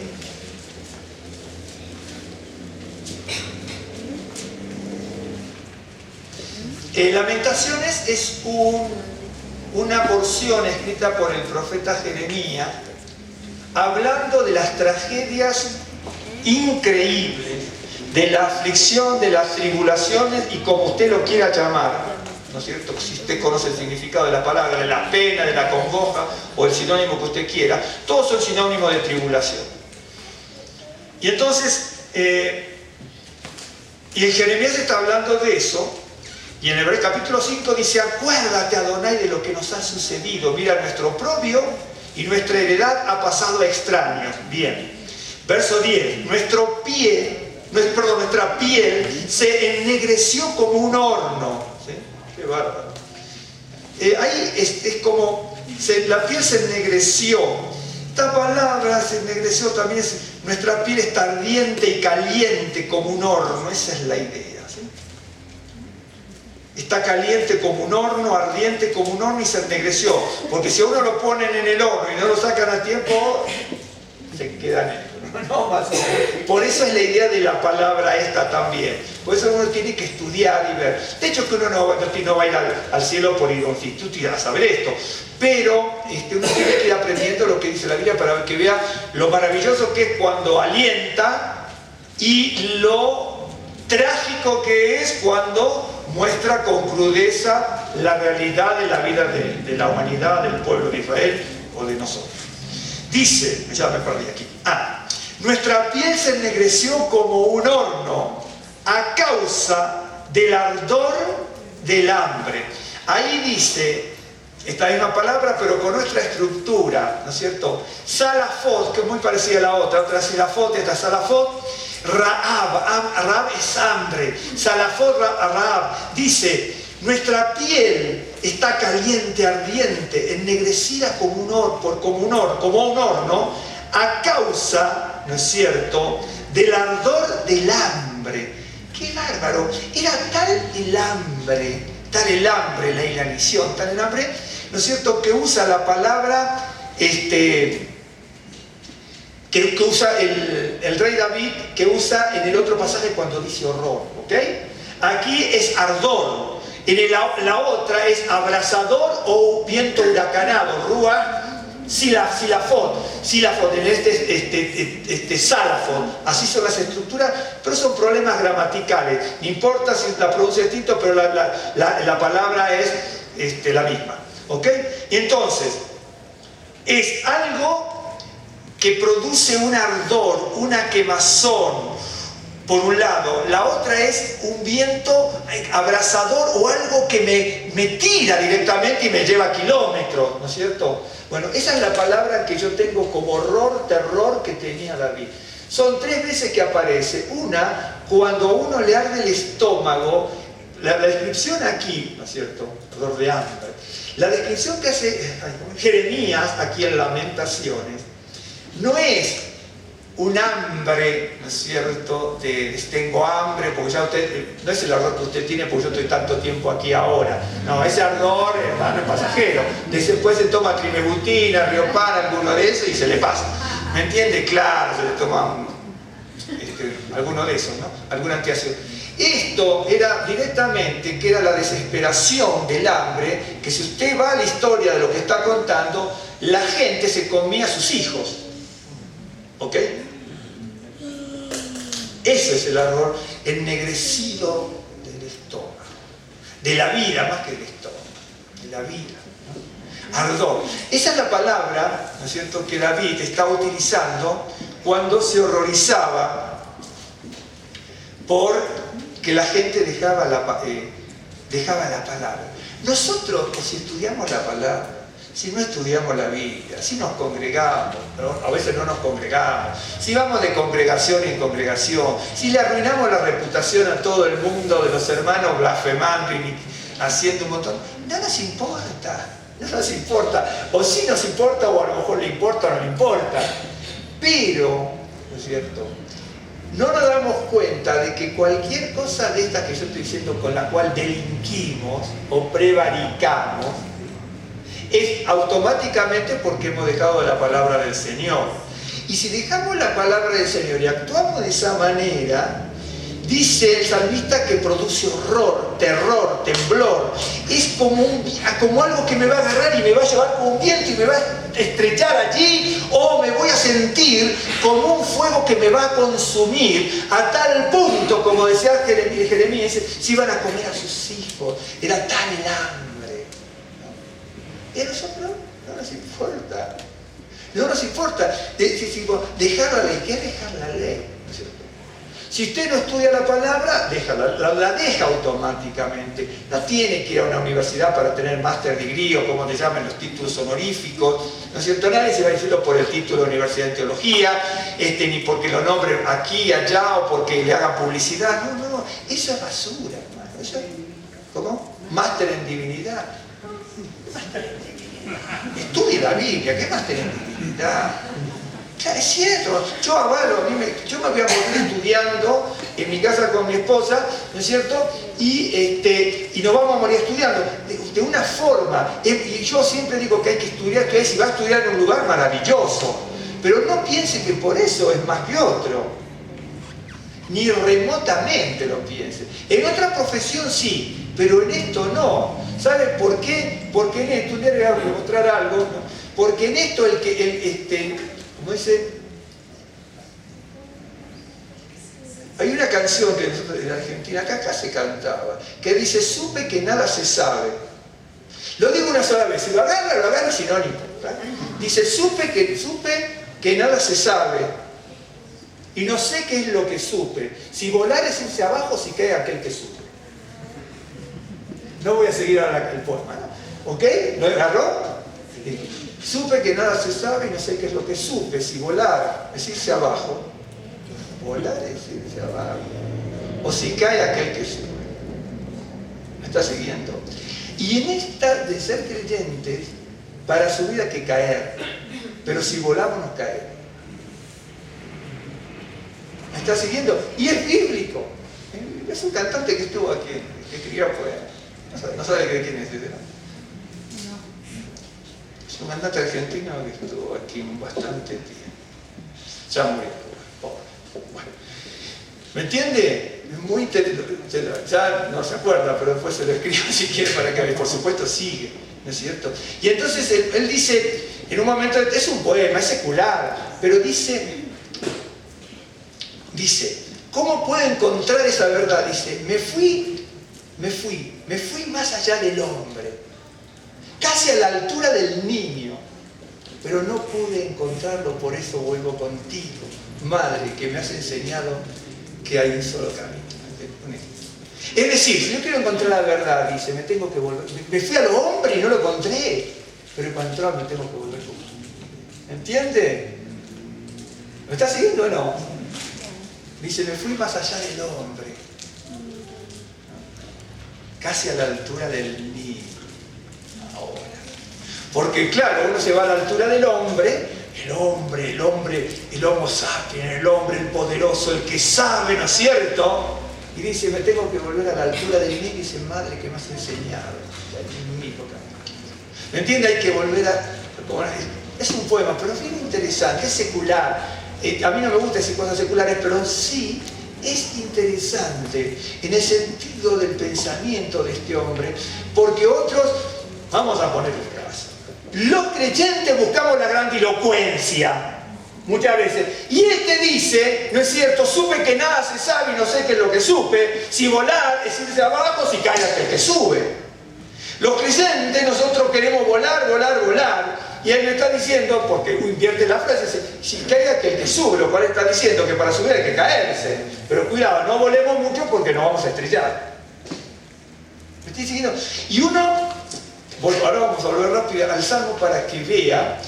Lamentaciones es una porción escrita por el profeta Jeremías hablando de las tragedias increíbles, de la aflicción, de las tribulaciones y como usted lo quiera llamar, ¿no es cierto? Si usted conoce el significado de la palabra, de la pena, de la congoja o el sinónimo que usted quiera, todos son sinónimos de tribulación. Y entonces, y en Jeremías está hablando de eso. Y en Hebreos capítulo 5 dice, acuérdate, Adonai, de lo que nos ha sucedido. Mira, nuestro oprobio y nuestra heredad ha pasado a extraños. Bien. Verso 10. Nuestra piel se ennegreció como un horno. ¿Sí? Qué bárbaro. Ahí es como, la piel se ennegreció. Esta palabra, se ennegreció, también es, nuestra piel está ardiente y caliente como un horno. Esa es la idea. Está caliente como un horno, ardiente como un horno y se ennegreció. Porque si a uno lo ponen en el horno y no lo sacan a tiempo, se queda negro. No, más. Por eso es la idea de la palabra esta también. Por eso uno tiene que estudiar y ver. De hecho que uno no va a ir al cielo por ir a un instituto y a saber esto. Pero uno tiene que ir aprendiendo lo que dice la Biblia para que vea lo maravilloso que es cuando alienta y lo trágico que es cuando muestra con crudeza la realidad de la vida de la humanidad, del pueblo de Israel o de nosotros. Dice, ya me perdí aquí, nuestra piel se ennegreció como un horno a causa del ardor del hambre. Ahí dice, esta misma palabra pero con nuestra estructura, ¿no es cierto? Salafot, que es muy parecida a la otra Salafot, esta Salafot. Raab es hambre. Salafot Raab dice, nuestra piel está caliente, ardiente, ennegrecida como un horno, a causa, ¿no es cierto?, del ardor del hambre. ¡Qué bárbaro! Era tal el hambre, la inanición, tal el hambre, ¿no es cierto?, que usa la palabra, que usa el rey David, que usa en el otro pasaje cuando dice horror, ¿ok? Aquí es ardor, en la otra es abrasador o viento huracanado, ruach, silafot, en este salafot, así son las estructuras, pero son problemas gramaticales, no importa si la pronuncia es distinto, pero la palabra es la misma, ¿ok? Y entonces, es algo que produce un ardor, una quemazón, por un lado. La otra es un viento abrasador o algo que me tira directamente y me lleva kilómetros, ¿no es cierto? Bueno, esa es la palabra que yo tengo como horror, terror que tenía David. Son 3 veces que aparece. Una, cuando a uno le arde el estómago, la descripción aquí, ¿no es cierto? Ardor de hambre. La descripción que hace Jeremías aquí en Lamentaciones, no es un hambre, ¿no es cierto?, tengo hambre, porque ya usted, no es el ardor que usted tiene porque yo estoy tanto tiempo aquí ahora. No, ese ardor, hermano, es pasajero. Después se toma trimebutina, Riopan, alguno de esos y se le pasa. ¿Me entiende? Claro, se le toma alguno de esos, ¿no? Algún antiácido. Esto era directamente, que era la desesperación del hambre, que si usted va a la historia de lo que está contando, la gente se comía a sus hijos. ¿Ok? Ese es el ardor ennegrecido del estómago, de la vida más que del estómago, de la vida, ¿no? Ardor. Esa es la palabra, ¿no es cierto?, que David está utilizando cuando se horrorizaba por que la gente dejaba la palabra. Nosotros, si estudiamos la palabra, si no estudiamos la Biblia, si nos congregamos, ¿no? A veces no nos congregamos, si vamos de congregación en congregación, si le arruinamos la reputación a todo el mundo de los hermanos blasfemando y haciendo un montón, no nos importa, no nos importa, o sí nos importa, o a lo mejor le importa o no le importa, pero, ¿no es cierto?, no nos damos cuenta de que cualquier cosa de estas que yo estoy diciendo con la cual delinquimos o prevaricamos es automáticamente porque hemos dejado la palabra del Señor. Y si dejamos la palabra del Señor y actuamos de esa manera, dice el salmista que produce horror, terror, temblor. Es como algo que me va a agarrar y me va a llevar como un viento y me va a estrechar allí, o me voy a sentir como un fuego que me va a consumir a tal punto, como decía Jeremías, se iban a comer a sus hijos. Era tal el hambre. Y a nosotros no nos importa. No nos importa. Dejar la ley. ¿Qué es dejar la ley? ¿No es cierto? Si usted no estudia la palabra, la deja automáticamente. No tiene que ir a una universidad para tener master degree o como te llaman los títulos honoríficos. ¿No es cierto? Nadie se va diciendo por el título de Universidad de Teología, ni porque lo nombren aquí y allá o porque le hagan publicidad. No, no, eso es basura, hermano. Eso es, ¿cómo? Máster en divinidad. Estudie la Biblia, ¿qué máster en divinidad? Claro, es cierto, yo avalo, yo me voy a morir estudiando en mi casa con mi esposa, ¿no es cierto? Y nos vamos a morir estudiando de una forma. Y yo siempre digo que hay que estudiar, que si va a estudiar en un lugar maravilloso, pero no piense que por eso es más que otro, ni remotamente lo piense. En otra profesión sí, pero en esto no. ¿Sabe por qué? Porque en esto, un día le voy a mostrar algo, ¿no? Porque en esto como dice, hay una canción que nosotros en Argentina, acá se cantaba, que dice, supe que nada se sabe. Lo digo una sola vez, si lo agarra, y si no, no importa. Dice, supe que nada se sabe, y no sé qué es lo que supe. Si volar es irse abajo, si cae aquel que supe. No voy a seguir ahora el poema, ¿no? ¿Ok? ¿Lo agarró? Supe que nada se sabe y no sé qué es lo que supe. Si volar es irse abajo, volar es irse abajo. O si cae aquel que sube. ¿Me está siguiendo? Y en esta de ser creyentes, para subir hay que caer. Pero si volamos nos caemos. ¿Me está siguiendo? Y es bíblico. Es un cantante que estuvo aquí, que escribió poemas. No sabe de quién es ese, ¿no? Un cantante argentino que estuvo aquí bastante tiempo. Ya murió, pobre. Bueno. ¿Me entiende? Muy interesante. Ya no se acuerda, pero después se lo escribo si quiere para que por supuesto sigue, ¿no es cierto? Y entonces él dice, en un momento, es un poema, es secular, pero dice, ¿cómo puedo encontrar esa verdad? Dice, me fui más allá del hombre, casi a la altura del niño, pero no pude encontrarlo, por eso vuelvo contigo, Madre, que me has enseñado que hay un solo camino. Es decir, si yo quiero encontrar la verdad, dice, me tengo que volver. Me fui a lo hombre y no lo encontré, pero para entrar me tengo que volver contigo. ¿Entiende? ¿Me está siguiendo o no? Dice, me fui más allá del hombre, casi a la altura del niño. Porque claro, uno se va a la altura del hombre, el homo sapiens, el hombre, el poderoso, el que sabe, ¿no es cierto? Y dice, me tengo que volver a la altura del niño y dice, Madre, que me has enseñado. El mismo camino. ¿Me entiende? Hay que volver a... Es un poema, pero es bien interesante, es secular. A mí no me gusta decir cosas seculares, pero sí es interesante en el sentido del pensamiento de este hombre, porque otros, vamos a poner el caso, los creyentes buscamos la grandilocuencia muchas veces, y este dice, ¿no es cierto?, supe que nada se sabe y no sé qué es lo que supe. Si volar es irse abajo, si cae aquel que sube. Los creyentes, nosotros queremos volar, volar, volar, Y él me está diciendo, porque invierte la frase, dice, si caiga aquel que sube, lo cual está diciendo que para subir hay que caerse. Pero cuidado, no volemos mucho porque nos vamos a estrellar. ¿Me estoy siguiendo? Y uno, ahora vamos a volver rápido al Salmo para que vea,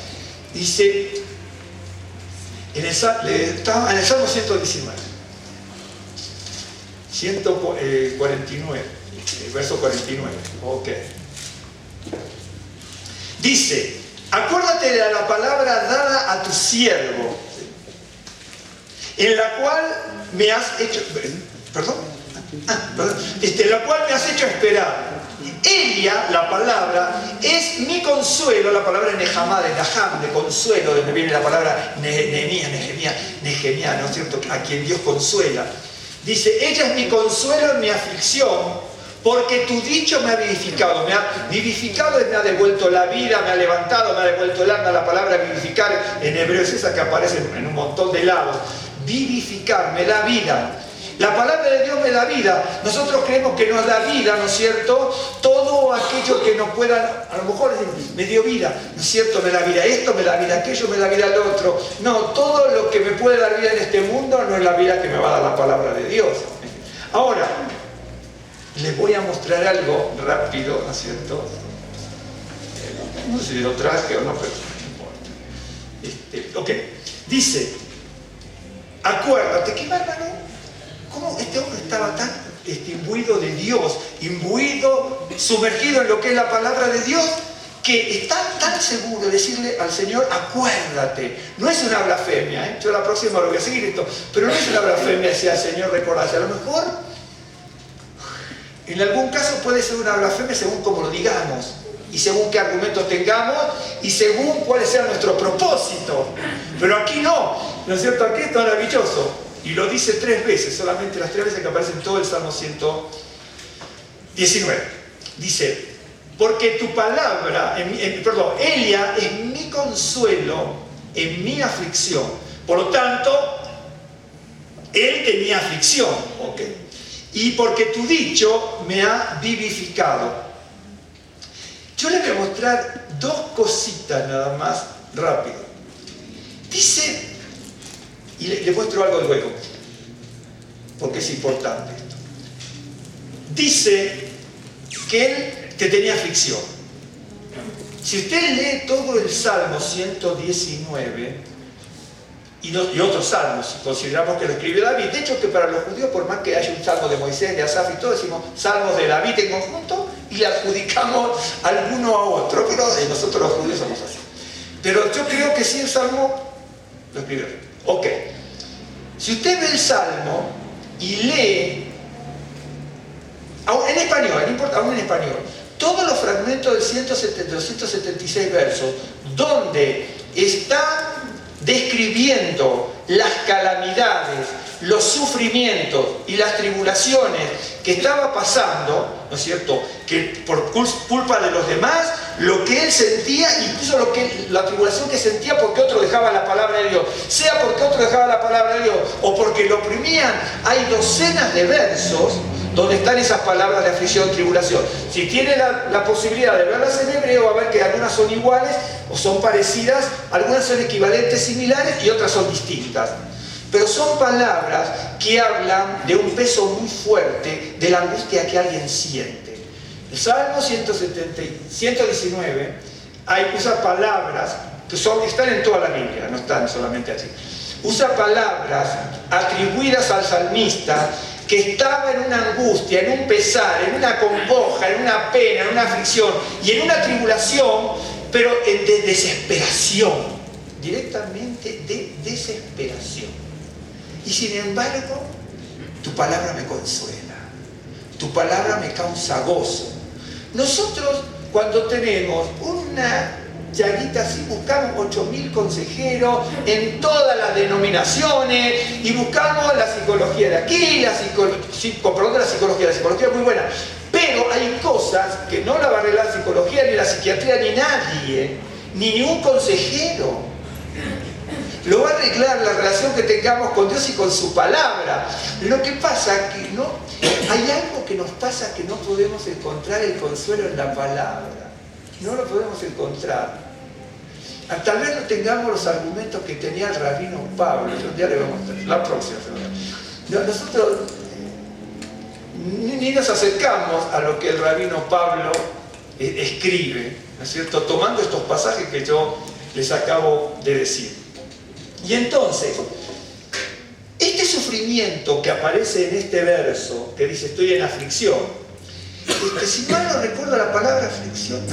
dice, en el Salmo 119, 149, verso 49, ok. Dice, acuérdate de la palabra dada a tu siervo, en la cual me has hecho, en la cual me has hecho esperar. Ella, la palabra, es mi consuelo, la palabra Nehemá, de Naham, de consuelo, de donde viene la palabra Nehemia, ¿no es cierto? A quien Dios consuela. Dice, ella es mi consuelo en mi aflicción, porque tu dicho me ha vivificado. Me ha vivificado y me ha devuelto la vida, me ha levantado, me ha devuelto el alma. La palabra vivificar en hebreo es esa que aparece en un montón de lados. Vivificar, me da vida. La palabra de Dios me da vida. Nosotros creemos que nos da vida, ¿no es cierto? Todo aquello que nos pueda, a lo mejor me dio vida, ¿no es cierto? Me da vida esto, me da vida aquello, me da vida el otro. No, todo lo que me puede dar vida en este mundo no es la vida que me va a dar la palabra de Dios. Ahora, les voy a mostrar algo rápido, ¿no es cierto? No sé si lo traje o no, pero no importa. Ok, dice, acuérdate, qué bárbaro, cómo este hombre estaba tan imbuido de Dios, imbuido, sumergido en lo que es la palabra de Dios, que está tan seguro de decirle al Señor, acuérdate. No es una blasfemia, ¿eh? Yo la próxima lo voy a seguir esto, pero no es una blasfemia decir al Señor, recordate. A lo mejor, en algún caso puede ser una blasfemia según como lo digamos, y según qué argumentos tengamos, y según cuál sea nuestro propósito. Pero aquí no, ¿no es cierto? Aquí es maravilloso. Y lo dice 3 veces, solamente las 3 veces que aparece en todo el Salmo 119. Dice, porque tu palabra, ella es mi consuelo en mi aflicción. Por lo tanto, él tenía aflicción, ¿ok? Y porque tu dicho me ha vivificado. Yo les voy a mostrar 2 cositas nada más, rápido. Dice, y le muestro algo luego, porque es importante esto. Dice que él tenía aflicción. Si usted lee todo el Salmo 119 y otros salmos, consideramos que lo escribió David. De hecho, que para los judíos, por más que haya un salmo de Moisés, de Asaf y todo, decimos salmos de David en conjunto y le adjudicamos alguno a otro, pero nosotros los judíos somos así. Pero yo creo que sí, el salmo lo escribió. Ok. Si usted ve el salmo y lee, en español, no importa, aún en español, todos los fragmentos de los 176 versos, donde está describiendo las calamidades, los sufrimientos y las tribulaciones que estaba pasando, ¿no es cierto?, que por culpa de los demás, lo que él sentía, incluso la tribulación que sentía porque otro dejaba la palabra de Dios, sea porque otro dejaba la palabra de Dios o porque lo oprimían, hay docenas de versos donde están esas palabras de aflicción, tribulación. Si tiene la posibilidad de verlas en hebreo, va a ver que algunas son iguales o son parecidas, algunas son equivalentes, similares y otras son distintas. Pero son palabras que hablan de un peso muy fuerte de la angustia que alguien siente. El Salmo 119 usa palabras que están en toda la Biblia, no están solamente allí. Usa palabras atribuidas al salmista que estaba en una angustia, en un pesar, en una congoja, en una pena, en una aflicción y en una tribulación, pero de desesperación, directamente de desesperación. Y sin embargo, tu palabra me consuela, tu palabra me causa gozo. Nosotros, cuando tenemos una llaguita así, buscamos 8.000 consejeros en todas las denominaciones y buscamos la psicología de aquí, la psicología es muy buena, pero hay cosas que no la va a arreglar la psicología, ni la psiquiatría, ni nadie, ni un consejero. Lo va a arreglar la relación que tengamos con Dios y con su palabra. Lo que pasa es que hay algo que nos pasa, que no podemos encontrar el consuelo en la palabra. No lo podemos encontrar. tal vez no tengamos los argumentos que tenía el rabino Pablo, ya le vamos a mostrar, la próxima semana. Nosotros ni nos acercamos a lo que el rabino Pablo escribe, ¿no es cierto?, tomando estos pasajes que yo les acabo de decir. Y entonces, este sufrimiento que aparece en este verso, que dice estoy en aflicción, si mal no recuerdo la palabra aflicción,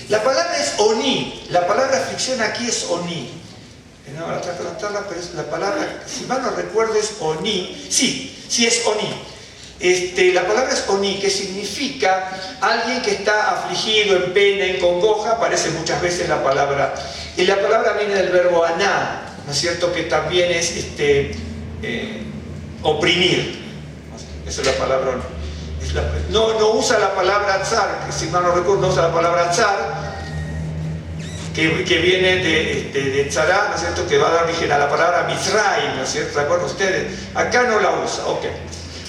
la palabra es oni, la palabra aflicción aquí es oni. No, la traje la tabla, pero la palabra, si mal no recuerdo, es oni. Sí es oni. La palabra es oni, que significa alguien que está afligido, en pena, en congoja, aparece muchas veces la palabra. Y la palabra viene del verbo aná, ¿no es cierto?, que también es oprimir. Esa es la palabra oni. No usa la palabra tzar, que si mal no recuerdo, no usa la palabra tzar, que viene de tzará, ¿no es cierto?, que va a dar origen a la palabra Mizraim, ¿no es cierto?, ¿de acuerdo ustedes? Acá no la usa, ok.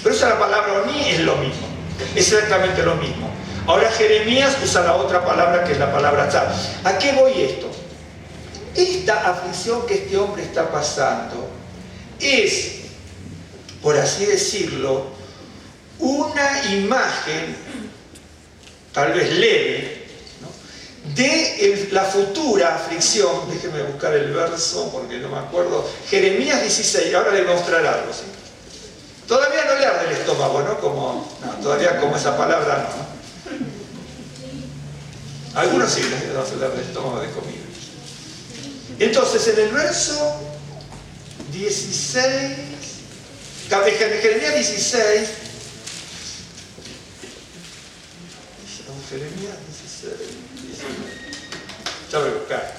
Pero usa la palabra oni, es lo mismo, es exactamente lo mismo. Ahora Jeremías usa la otra palabra que es la palabra tzar. ¿A qué voy esto? Esta aflicción que este hombre está pasando es, por así decirlo, una imagen, tal vez leve, ¿no?, de la futura aflicción. Déjenme buscar el verso porque no me acuerdo. Jeremías 16, ahora le mostraré algo, ¿sí? Todavía no le arde el estómago, ¿no? Todavía como esa palabra no. Algunos sí les arde el estómago de comida. Entonces, en el verso 16, Jeremías 16, Jeremías 16, ya voy a buscar.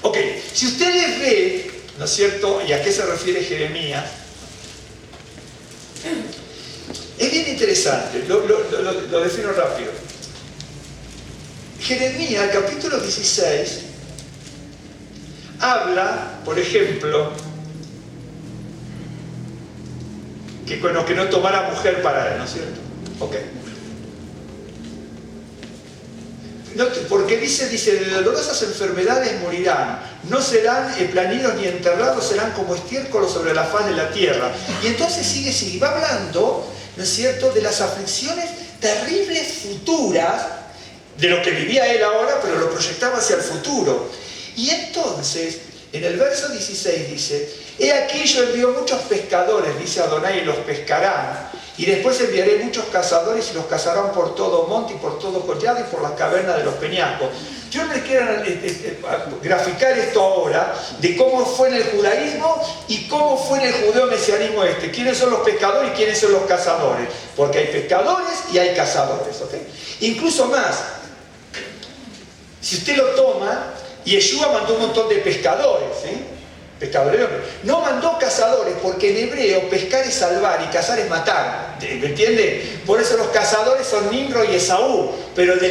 Ok, si ustedes ven, ¿no es cierto?, y a qué se refiere Jeremías, es bien interesante, lo defino rápido. Jeremías, el capítulo 16, habla, por ejemplo, que no tomara mujer para él, ¿no es cierto? Ok. Porque dice, de dolorosas enfermedades morirán, no serán planidos ni enterrados, serán como estiércoles sobre la faz de la tierra. Y entonces sigue, va hablando, ¿no es cierto?, de las aflicciones terribles futuras, de lo que vivía él ahora, pero lo proyectaba hacia el futuro. Y entonces, en el verso 16 dice, he aquí yo envío muchos pescadores, dice Adonai, y los pescarán. Y después enviaré muchos cazadores y los cazarán por todo monte y por todo collado y por las cavernas de los peñascos. Yo no les quiero graficar esto ahora de cómo fue en el judaísmo y cómo fue en el judeo mesianismo quiénes son los pescadores y quiénes son los cazadores. Porque hay pescadores y hay cazadores, ¿ok? Incluso más, si usted lo toma, Yeshua mandó un montón de pescadores, ¿sí? Pescadores, no mandó cazadores, porque en hebreo pescar es salvar y cazar es matar, ¿me entiende? Por eso los cazadores son Nimrod y Esaú, pero de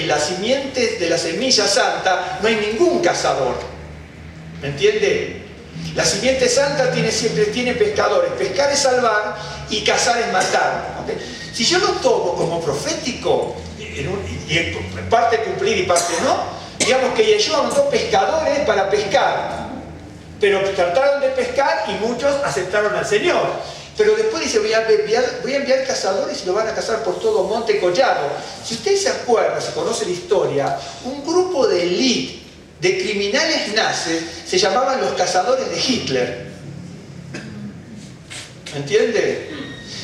la simiente, de la semilla santa, no hay ningún cazador, ¿me entiende? La simiente santa siempre tiene pescadores, pescar es salvar y cazar es matar, ¿okay? Si yo lo tomo como profético, en parte cumplir y parte no, digamos que Yeshua mandó pescadores para pescar, pero trataron de pescar y muchos aceptaron al Señor. Pero después dice, voy a enviar cazadores y lo van a cazar por todo monte y collado. Si ustedes se acuerdan, si conocen la historia, un grupo de élite, de criminales nazis, se llamaban los cazadores de Hitler. ¿Me entiende?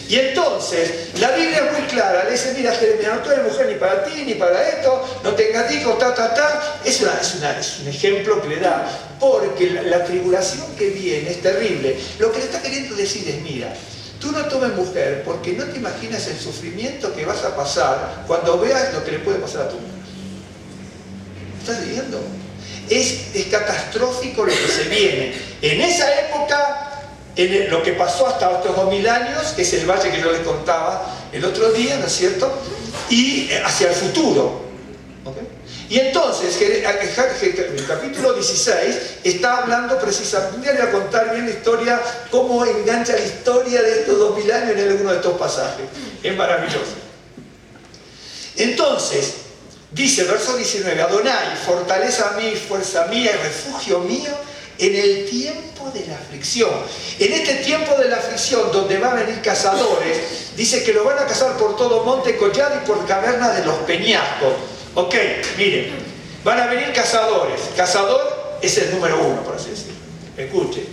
Y entonces, la Biblia es muy clara, le dice, mira Jeremías, no tú eres mujer ni para ti, ni para esto, no tengas hijos, Es un ejemplo que le da, porque la tribulación que viene es terrible. Lo que le está queriendo decir es, mira, tú no tomes mujer porque no te imaginas el sufrimiento que vas a pasar cuando veas lo que le puede pasar a tu mujer. ¿Estás viendo? Es catastrófico lo que se viene. En esa época, lo que pasó hasta estos 2000 años, que es el valle que yo les contaba el otro día, ¿no es cierto? Y hacia el futuro. ¿Okay? Y entonces, el capítulo 16 está hablando precisamente, voy a contar bien la historia, cómo engancha la historia de estos 2000 años en alguno de estos pasajes. Es maravilloso. Entonces, dice, verso 19, Adonai, fortaleza mía y fuerza mía y refugio mío en el tiempo de la aflicción. En este tiempo de la aflicción, donde van a venir cazadores, dice que lo van a cazar por todo monte, collado y por cavernas de los peñascos. Ok, miren, van a venir cazadores. Cazador es el número 1, por así decirlo. Escuchen.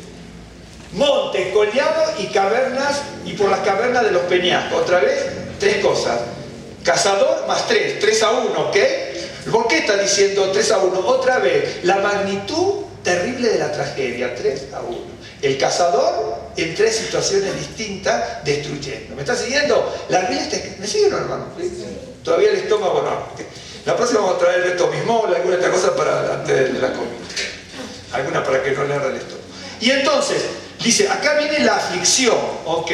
Monte, collado y cavernas, y por las cavernas de los peñascos. Otra vez, 3 cosas. Cazador más 3, 3 a 1, ¿ok? ¿Por qué está diciendo 3 a 1? Otra vez, la magnitud terrible de la tragedia, 3 a 1. El cazador en 3 situaciones distintas destruyendo. ¿Me está siguiendo? La Biblia está... ¿Me siguen, hermano? Todavía el estómago no. La próxima vamos a traer el resto mismo, alguna otra cosa para antes de la comida. Alguna para que no le arda el estómago. Y entonces, dice, acá viene la aflicción. Ok.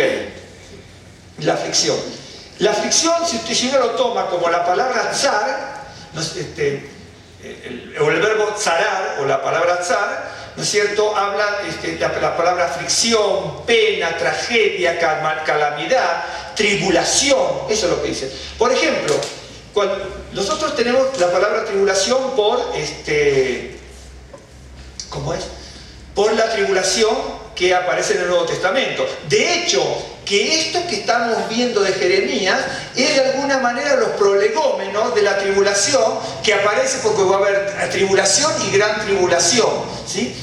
La aflicción. La aflicción, si uno lo toma como la palabra tzar, o el verbo tzarar, o la palabra tzar, ¿no es cierto? Habla la palabra aflicción, pena, tragedia, calamidad, tribulación. Eso es lo que dice. Por ejemplo, cuando nosotros tenemos la palabra tribulación por, ¿cómo es? Por la tribulación que aparece en el Nuevo Testamento. De hecho, que esto que estamos viendo de Jeremías es de alguna manera los prolegómenos de la tribulación que aparece, porque va a haber tribulación y gran tribulación, ¿sí?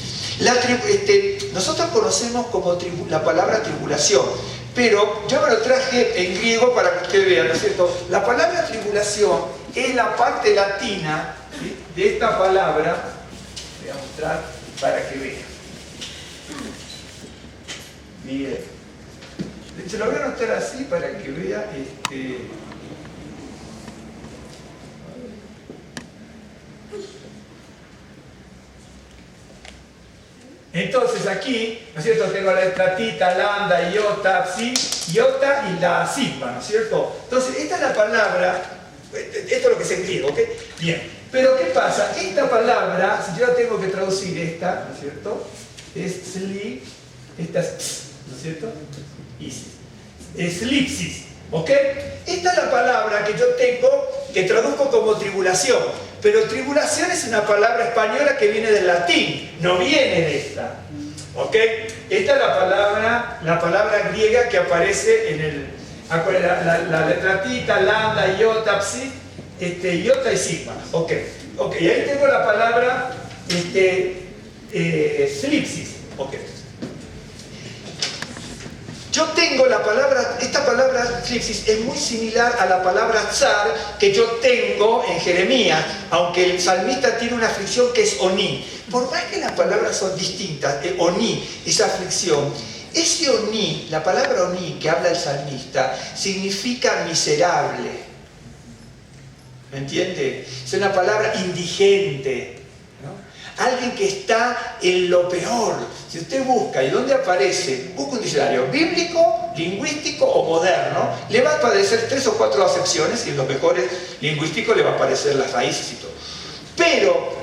Nosotros conocemos como la palabra tribulación, pero yo me lo traje en griego para que ustedes vean, ¿no es cierto? La palabra tribulación es la parte latina, ¿sí?, de esta palabra. Voy a mostrar para que vean. Miren, se lo voy a anotar así para que vea Entonces aquí, ¿no es cierto?, tengo la letra tita, lambda, iota, psi, iota y la sigma, ¿no es cierto? Entonces, esta es la palabra, esto es lo que se escribe, ¿ok? Bien, pero ¿qué pasa? Esta palabra, si yo la tengo que traducir esta, ¿no es cierto?, es sli, esta es ps, ¿no es cierto? Eslipsis, ¿ok? Esta es la palabra que yo tengo, que traduzco como tribulación. Pero tribulación es una palabra española que viene del latín, no viene de esta. ¿Ok? Esta es la palabra griega que aparece en el... La letra tita, lambda, iota, psi, iota y sigma. ¿Ok? Ok, y ahí tengo la palabra slipsis. ¿Ok? Yo tengo esta palabra slipsis es muy similar a la palabra tzar que yo tengo en Jeremías, aunque el salmista tiene una aflicción que es oní. Por más que las palabras son distintas, oní, esa aflicción, ese oní, la palabra oní que habla el salmista, significa miserable. ¿Me entiende? Es una palabra indigente, ¿no? Alguien que está en lo peor. Si usted busca, ¿y dónde aparece? Busca un diccionario bíblico, lingüístico o moderno, le va a aparecer 3 o 4 acepciones, y en los mejores lingüísticos le va a aparecer las raíces y todo. Pero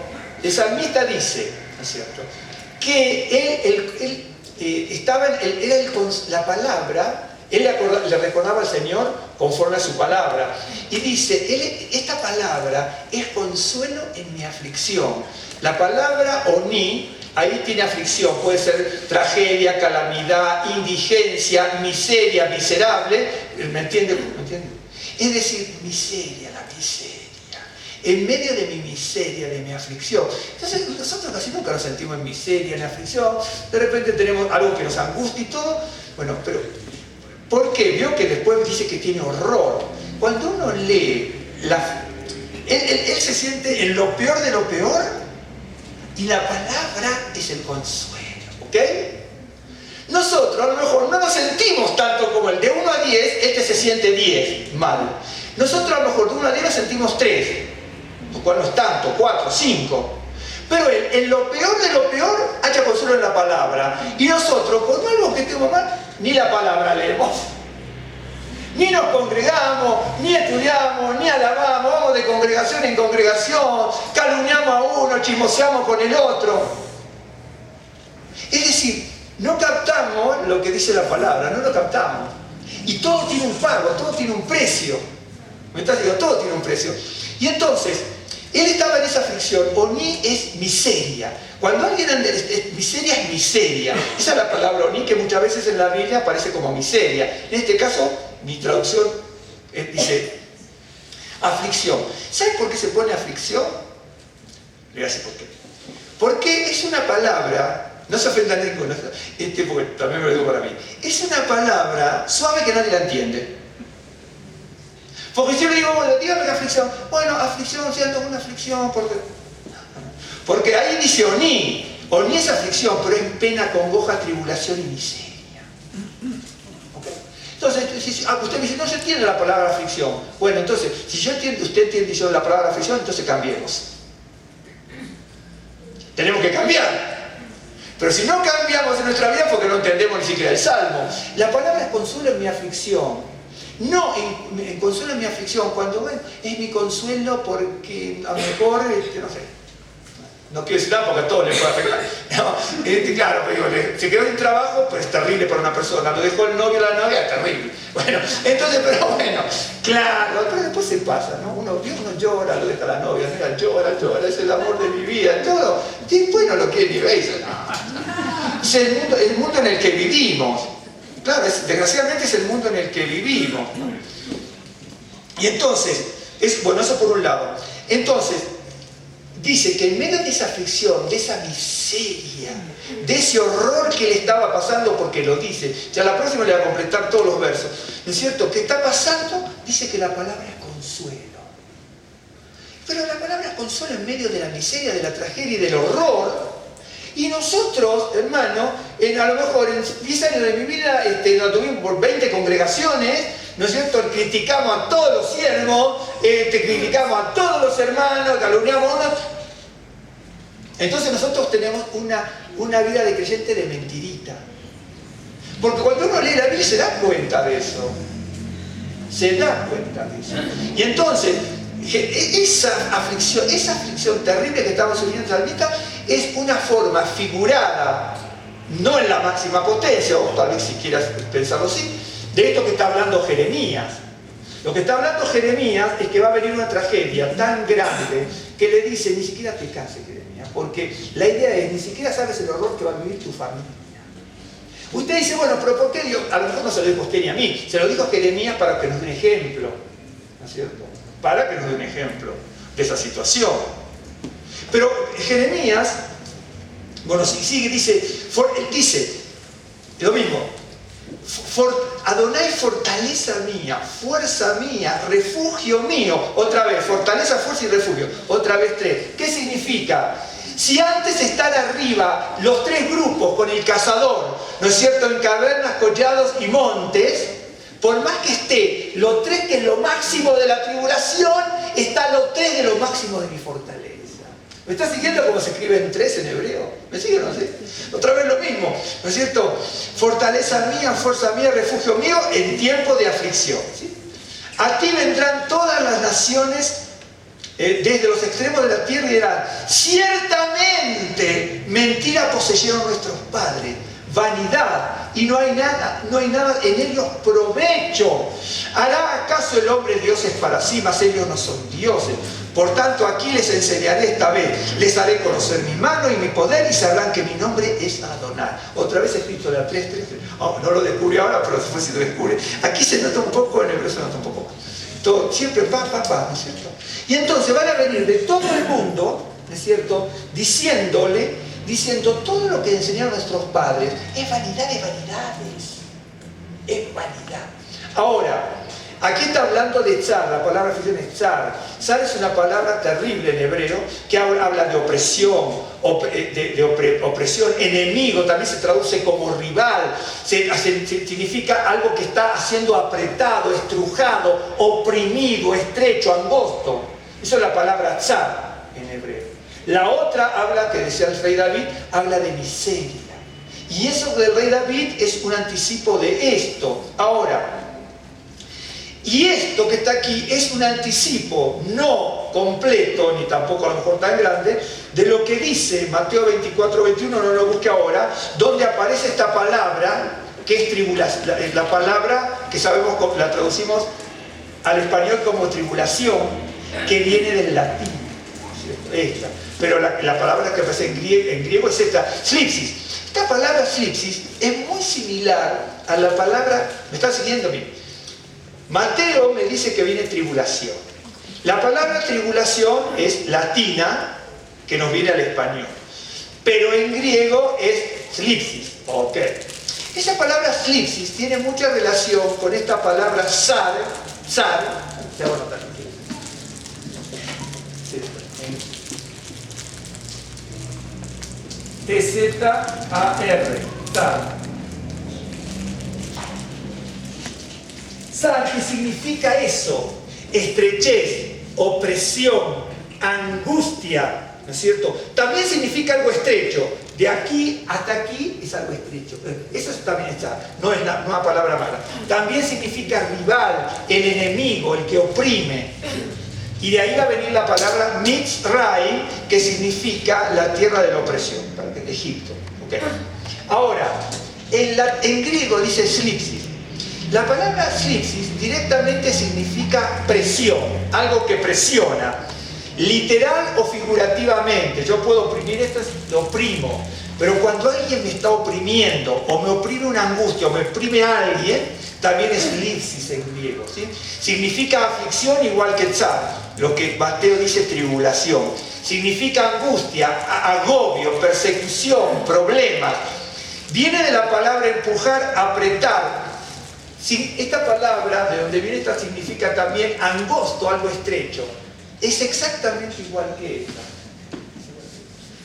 el salmista dice, ¿no es cierto?, que la palabra, él le recordaba al Señor conforme a su palabra. Y dice, esta palabra es consuelo en mi aflicción. La palabra oní, ahí tiene aflicción, puede ser tragedia, calamidad, indigencia, miseria, miserable. ¿Me entiende? Es decir, miseria, la miseria. En medio de mi miseria, de mi aflicción. Entonces, nosotros casi nunca nos sentimos en miseria, en aflicción. De repente tenemos algo que nos angustia y todo. Bueno, pero ¿por qué? Veo que después dice que tiene horror. Cuando uno lee, él se siente en lo peor de lo peor. Y la palabra es el consuelo, ¿ok? Nosotros a lo mejor no nos sentimos tanto como el de 1 a 10, se siente 10, mal. Nosotros a lo mejor de 1 a 10 nos sentimos 3, lo cual no es tanto, 4, 5. Pero él, en lo peor de lo peor, haya consuelo en la palabra. Y nosotros, por algo que tenemos mal, ni la palabra leemos. Ni nos congregamos, ni estudiamos, ni alabamos, vamos de congregación en congregación, calumniamos a uno, chismoseamos con el otro. Es decir, no captamos lo que dice la palabra, no lo captamos. Y todo tiene un pago, todo tiene un precio. ¿Me estás diciendo? Todo tiene un precio. Y entonces, él estaba en esa aflicción. Oni es miseria. Cuando alguien anda, miseria es miseria. Esa es la palabra oni, que muchas veces en la Biblia aparece como miseria. En este caso, mi traducción dice aflicción. ¿Sabes por qué se pone aflicción? Le voy a decir por qué. Porque es una palabra, no se ofenda a nadie con esto, porque también me lo digo para mí. Es una palabra suave que nadie la entiende. Porque si yo le digo, bueno, dígame la aflicción. Bueno, aflicción, siento una aflicción, porque ahí dice oni. Oni es aflicción, pero es pena, congoja, tribulación y miseria. ¿Okay? Entonces, usted me dice, no se entiende la palabra aflicción. Bueno, entonces, si yo entiendo, usted entiende yo la palabra aflicción, entonces cambiemos. Tenemos que cambiar. Pero si no cambiamos en nuestra vida, porque no entendemos ni siquiera el Salmo. La palabra es consuelo en mi aflicción. No, en consuelo en mi aflicción, cuando bueno, es mi consuelo porque a lo mejor, no sé, no quiero decir nada porque a todos les puede afectar. No, claro, pero digo, se quedó sin trabajo, pues es terrible para una persona, lo dejó el novio o la novia, es terrible. Bueno, entonces, pero bueno, claro, pero después se pasa, ¿no? Uno llora, lo deja la novia, mira, llora, es el amor de mi vida, todo. Después no lo quiere ni ver, es el mundo en el que vivimos. Claro, desgraciadamente es el mundo en el que vivimos. Y entonces, bueno, eso por un lado. Entonces, dice que en medio de esa aflicción, de esa miseria, de ese horror que le estaba pasando, porque lo dice, ya la próxima le va a completar todos los versos, ¿no es cierto? ¿Qué está pasando? Dice que la palabra es consuelo. Pero la palabra es consuelo en medio de la miseria, de la tragedia y del horror. Y nosotros, hermano, a lo mejor en 10 años de mi vida, nos tuvimos por 20 congregaciones, ¿no es cierto? Criticamos a todos los siervos, criticamos a todos los hermanos, calumniamos a unos. Entonces nosotros tenemos una vida de creyente de mentirita. Porque cuando uno lee la Biblia se da cuenta de eso. Se da cuenta de eso. Y entonces, esa aflicción terrible que estamos sufriendo en Salmista es una forma figurada, no en la máxima potencia, o tal vez si quieras pensarlo así, de esto que está hablando Jeremías. Lo que está hablando Jeremías es que va a venir una tragedia tan grande que le dice, ni siquiera te canses, Jeremías, porque la idea es, ni siquiera sabes el horror que va a vivir tu familia. Usted dice, bueno, pero ¿por qué Dios? A lo mejor no se lo dijo a usted ni a mí, se lo dijo a Jeremías para que nos dé un ejemplo, ¿no es cierto? Para que nos dé un ejemplo de esa situación. Pero Jeremías, bueno, sigue, dice lo mismo, Adonai, fortaleza mía, fuerza mía, refugio mío. Otra vez, fortaleza, fuerza y refugio. Otra vez 3. ¿Qué significa? Si antes están arriba los 3 grupos con el cazador, ¿no es cierto?, en cavernas, collados y montes, por más que esté los 3 que es lo máximo de la tribulación, están los 3 de lo máximo de mi fortaleza. ¿Me está siguiendo cómo se escribe en 3 en hebreo? ¿Me sigue o no? ¿Sí? Otra vez lo mismo, ¿no es cierto? Fortaleza mía, fuerza mía, refugio mío en tiempo de aflicción. ¿Sí? A ti vendrán todas las naciones desde los extremos de la tierra y dirán, ciertamente mentira poseyeron nuestros padres, vanidad, y no hay nada en ellos provecho. ¿Hará acaso el hombre dioses para sí, mas ellos no son dioses? Por tanto, aquí les enseñaré esta vez, les haré conocer mi mano y mi poder y sabrán que mi nombre es Adonai. Otra vez escrito de la 3. Oh, no lo descubrí ahora, pero después si lo descubre. Aquí se nota un poco, en hebreo se nota un poco más. Todo, siempre ¿no es cierto? Y entonces van a venir de todo el mundo, ¿no es cierto?, diciendo todo lo que enseñaron nuestros padres es vanidad de vanidades. Es vanidad. Ahora, aquí está hablando de tzar, la palabra aflicción es tzar. Tzar es una palabra terrible en hebreo que habla de opresión, opresión, enemigo, también se traduce como rival, significa algo que está siendo apretado, estrujado, oprimido, estrecho, angosto. Eso es la palabra tzar en hebreo. La otra habla, que decía el rey David, habla de miseria. Y eso del rey David es un anticipo de esto. Ahora, Y esto que está aquí es un anticipo no completo, ni tampoco a lo mejor tan grande, de lo que dice Mateo 24, 21, no lo busque ahora, donde aparece esta palabra que es tribulación, la palabra que sabemos, la traducimos al español como tribulación, que viene del latín, ¿cierto? Esta. Pero la palabra que aparece en griego es esta, slipsis. Esta palabra slipsis es muy similar a la palabra, ¿me están siguiendo bien? Mateo me dice que viene tribulación. La palabra tribulación es latina, que nos viene al español. Pero en griego es slipsis. Ok. Esa palabra slipsis tiene mucha relación con esta palabra zar. Se va a notar. T-Z-A-R. Zar. Zar, que significa eso, estrechez, opresión, angustia, ¿no es cierto? También significa algo estrecho. De aquí hasta aquí es algo estrecho. Eso también está, no es una palabra mala. También significa rival, el enemigo, el que oprime. Y de ahí va a venir la palabra Mitzray, que significa la tierra de la opresión, de Egipto. ¿Okay? Ahora, en griego dice slipsis. La palabra slipsis directamente significa presión, algo que presiona, literal o figurativamente. Yo puedo oprimir esto, lo oprimo, pero cuando alguien me está oprimiendo, o me oprime una angustia, o me oprime a alguien, también es slipsis en griego, ¿sí? Significa aflicción igual que tzar, lo que Mateo dice tribulación. Significa angustia, agobio, persecución, problemas. Viene de la palabra empujar, apretar. Esta palabra, de donde viene esta, significa también angosto, algo estrecho. Es exactamente igual que esta.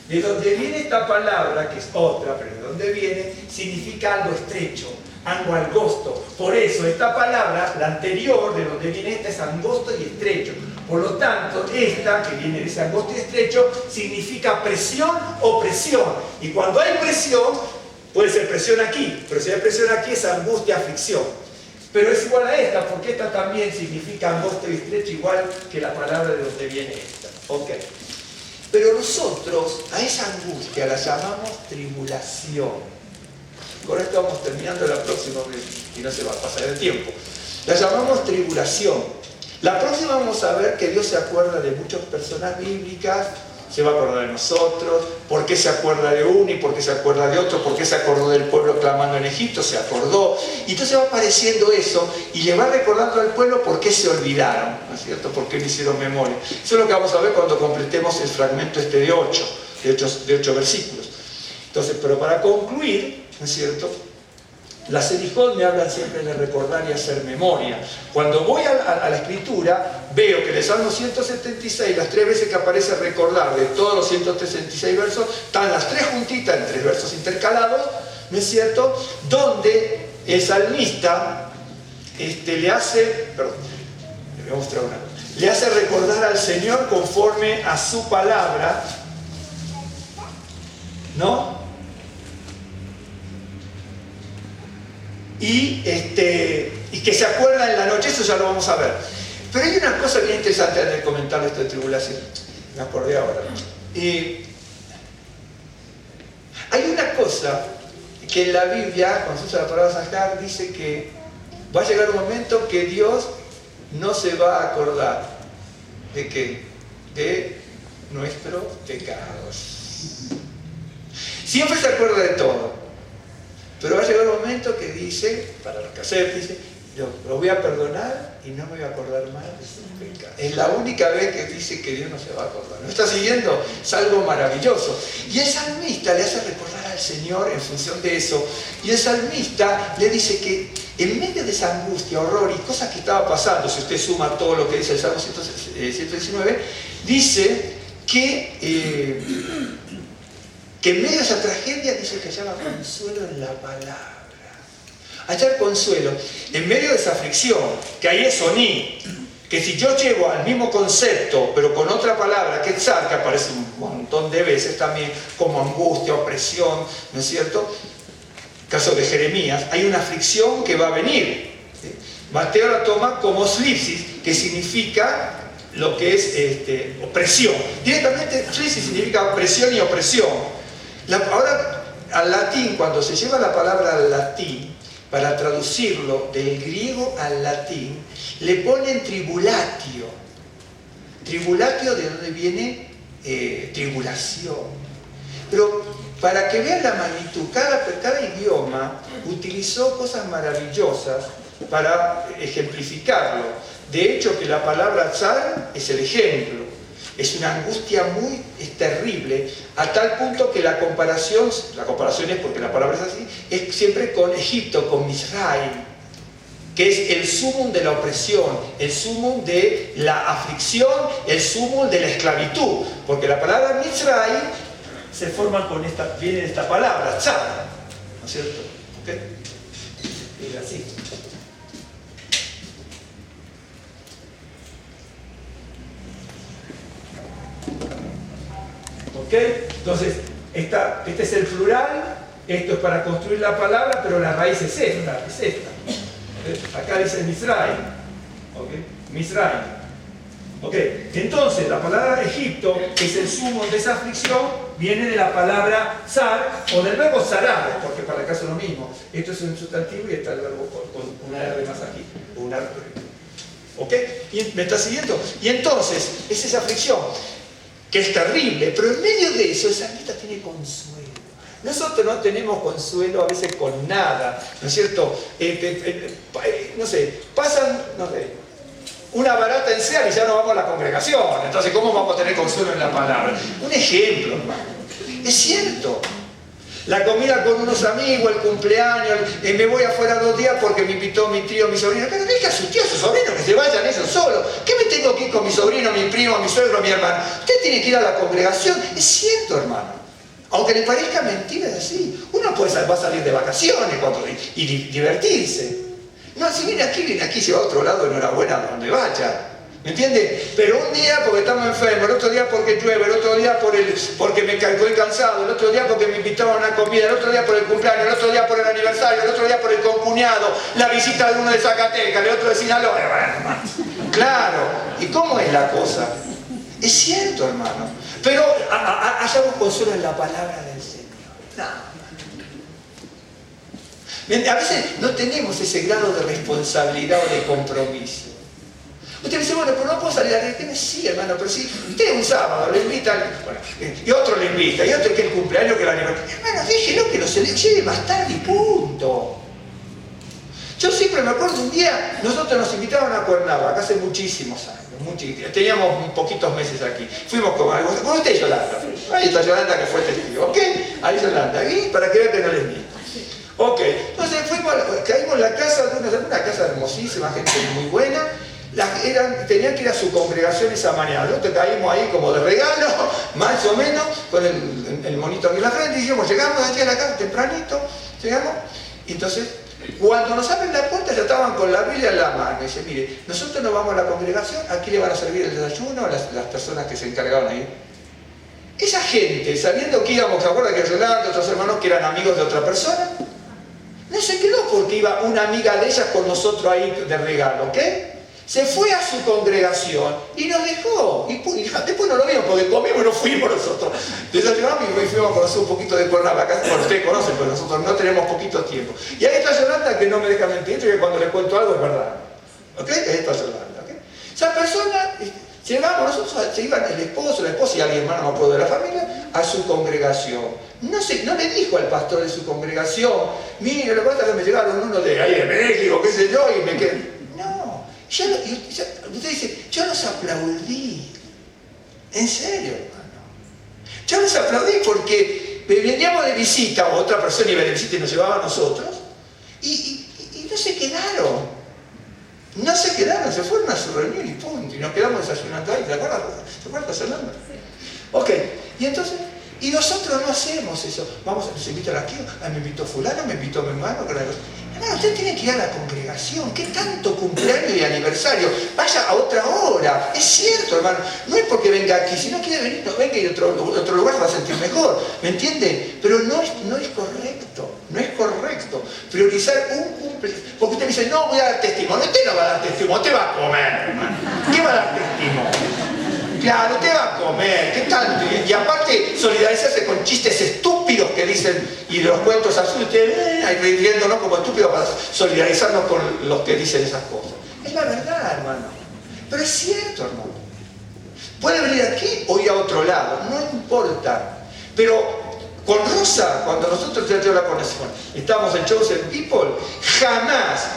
De donde viene esta palabra, que es otra, pero de donde viene, significa algo estrecho, algo angosto. Por eso, esta palabra, la anterior, de donde viene esta, es angosto y estrecho. Por lo tanto, esta, que viene de ese angosto y estrecho, significa presión o presión. Y cuando hay presión, puede ser presión aquí, pero si hay presión aquí es angustia, aflicción. Pero es igual a esta, porque esta también significa angosto y estrecho, igual que la palabra de donde viene esta. Ok. Pero nosotros a esa angustia la llamamos tribulación. Con esto vamos terminando la próxima vez, y no se va a pasar el tiempo. La llamamos tribulación. La próxima vamos a ver que Dios se acuerda de muchas personas bíblicas, se va a acordar de nosotros, por qué se acuerda de uno y por qué se acuerda de otro, por qué se acordó del pueblo clamando en Egipto, se acordó. Y entonces va apareciendo eso y le va recordando al pueblo por qué se olvidaron, ¿no es cierto? Por qué no hicieron memoria. Eso es lo que vamos a ver cuando completemos el fragmento este de 8 versículos. Entonces, pero para concluir, ¿no es cierto? Las Selijot me hablan siempre de recordar y hacer memoria. Cuando voy a la escritura, veo que en el Salmo 176, las 3 veces que aparece recordar de todos los 166 versos, están las 3 juntitas en 3 versos intercalados, ¿no es cierto? Donde el salmista le hace recordar al Señor conforme a su palabra, ¿no? Y que se acuerda en la noche, eso ya lo vamos a ver. Pero hay una cosa bien interesante en el comentario de esto de tribulación, me acordé ahora. Hay una cosa que en la Biblia, cuando se usa la palabra sacar, dice que va a llegar un momento que Dios no se va a acordar de ¿qué? De nuestros pecados. Siempre se acuerda de todo. Pero va a llegar un momento que dice, para los caseros, dice, yo lo voy a perdonar y no me voy a acordar más de sus pecados. Es la única vez que dice que Dios no se va a acordar. ¿No está siguiendo? Es algo maravilloso. Y el salmista le hace recordar al Señor en función de eso. Y el salmista le dice que en medio de esa angustia, horror y cosas que estaba pasando, si usted suma todo lo que dice el Salmo 119, dice que en medio de esa tragedia dice que hallaba consuelo en la palabra. Hallar consuelo en medio de esa aflicción, que ahí es oní, que si yo llevo al mismo concepto, pero con otra palabra, que tzar, que aparece un montón de veces también, como angustia, opresión, ¿no es cierto? Caso de Jeremías, hay una aflicción que va a venir, ¿sí? Mateo la toma como slipsis, que significa lo que es opresión. Directamente, slipsis significa opresión y opresión. Ahora, al latín, cuando se lleva la palabra al latín, para traducirlo del griego al latín, le ponen tribulatio. Tribulatio, ¿de dónde viene? Tribulación. Pero para que vean la magnitud, cada idioma utilizó cosas maravillosas para ejemplificarlo. De hecho, que la palabra tsar es el ejemplo. Es una angustia terrible, a tal punto que la comparación es porque la palabra es así, es siempre con Egipto, con Misraim, que es el sumum de la opresión, el sumum de la aflicción, el sumum de la esclavitud, porque la palabra Misraim se forma viene de esta palabra, tsar, ¿no es cierto? ¿Okay? Es así. ¿Ok? Entonces, este es el plural, esto es para construir la palabra, pero la raíz es esta. Acá dice Misraim. ¿Ok? Misraim. ¿Ok? Entonces, la palabra Egipto, que es el sumo de esa aflicción, viene de la palabra zar, o del verbo zarar, porque para el caso es lo mismo. Esto es un sustantivo y está el verbo con una R más aquí. ¿Ok? ¿Me está siguiendo? Y entonces, es esa aflicción, que es terrible, pero en medio de eso, el salmista tiene consuelo. Nosotros no tenemos consuelo a veces con nada, ¿no es cierto? No sé, pasan, no sé, una barata en Sear y ya no vamos a la congregación. Entonces, ¿cómo vamos a tener consuelo en la palabra? Un ejemplo, hermano. Es cierto. La comida con unos amigos, el cumpleaños, me voy afuera 2 días porque me invitó mi tío, mi sobrino. Pero deja a su tío, a su sobrino, que se vayan ellos solos. ¿Qué me tengo que ir con mi sobrino, mi primo, mi suegro, mi hermano? Usted tiene que ir a la congregación. Es cierto, hermano. Aunque le parezca mentira, es así. Uno va a salir de vacaciones y divertirse. No, si viene aquí, si va a otro lado, enhorabuena, donde vaya. ¿Me entiende? Pero un día porque estamos enfermos, el otro día porque llueve, el otro día porque me estoy cansado, el otro día porque me invitaron a una comida, el otro día por el cumpleaños, el otro día por el aniversario, el otro día por el concuñado, la visita de uno de Zacatecas, el otro de Sinaloa. Bueno, claro. ¿Y cómo es la cosa? Es cierto, hermano. Pero hallamos consuelo en la palabra del Señor. No. A veces no tenemos ese grado de responsabilidad o de compromiso. Usted dice, bueno, pero no puedo salir a la iglesia. Sí, hermano, pero si usted un sábado le invita, bueno, y otro le invita, y otro que el cumpleaños, que el aniversario. Hermano, déjelo que lo lleve más tarde y punto. Yo siempre me acuerdo un día, nosotros nos invitaron a Cuernavaca hace muchísimos años, teníamos poquitos meses aquí. Fuimos con usted, Yolanda. Ahí está Yolanda, que fue testigo, ¿ok? Ahí Yolanda, ahí para que vean que no les miento. Ok, entonces caímos en la casa de una casa hermosísima, gente muy buena. Tenían que ir a su congregación esa mañana. Nosotros caímos ahí como de regalo, más o menos, con el monito aquí en la frente, y dijimos, llegamos aquí a la casa tempranito, llegamos, y entonces, cuando nos abren la puerta ya estaban con la Biblia en la mano. Y dice, mire, nosotros nos vamos a la congregación, aquí le van a servir el desayuno a las personas que se encargaron ahí. Esa gente, sabiendo que íbamos, ¿se acuerdan que Yolanda, otros hermanos que eran amigos de otra persona? No se quedó porque iba una amiga de ellas con nosotros ahí de regalo, ¿ok? Se fue a su congregación y nos dejó. Y después no lo vimos porque comimos y nos fuimos nosotros. Desayunamos y fuimos a conocer un poquito de Cuernavaca. Bueno, ustedes conocen, pero nosotros no tenemos poquito tiempo. Y ahí está Yolanda, que no me deja mentir, que cuando le cuento algo es verdad. ¿Ok? Ahí está Yolanda. ¿Okay? Esa persona, llegamos nosotros, se iban el esposo, la esposa y alguien más, no me acuerdo de la familia, a su congregación. No le dijo al pastor de su congregación, mire, lo que pasa es que me llegaron uno de ahí de México, qué sé yo, y me quedé. No. Usted dice, yo los aplaudí. En serio, hermano. Yo los aplaudí porque veníamos de visita, o otra persona iba de visita y nos llevaba a nosotros, y no se quedaron. No se quedaron, se fueron a su reunión y punto. Y nos quedamos desayunando ahí, ¿te acuerdas? ¿Te acuerdas, Fernando? Ok, y entonces, y nosotros no hacemos eso. Vamos, nos invitan aquí, me invitó fulano, me invitó mi hermano. Hermano, usted tiene que ir a la congregación. ¿Qué tanto cumpleaños y aniversario aniversario, vaya a otra hora. Es cierto, hermano, no es porque venga aquí, si no quiere venir, no venga y otro lugar se va a sentir mejor, ¿me entiende? Pero no es correcto, no es correcto priorizar un cumpleaños, porque usted dice, no voy a dar testimonio. Usted no va a dar testimonio, usted va a comer, hermano. ¿Qué va a dar testimonio? Claro, usted va a comer, ¿qué tanto? Y aparte, solidarizarse con chistes estúpidos que dicen, y los cuentos absurdos, usted ahí riéndonos como estúpidos para solidarizarnos con los que dicen esas cosas. Es la verdad, hermano. Pero es cierto, hermano. Puede venir aquí o ir a otro lado, no importa. Pero con Rosa, cuando nosotros ya la conocemos, estábamos en Chosen People, jamás,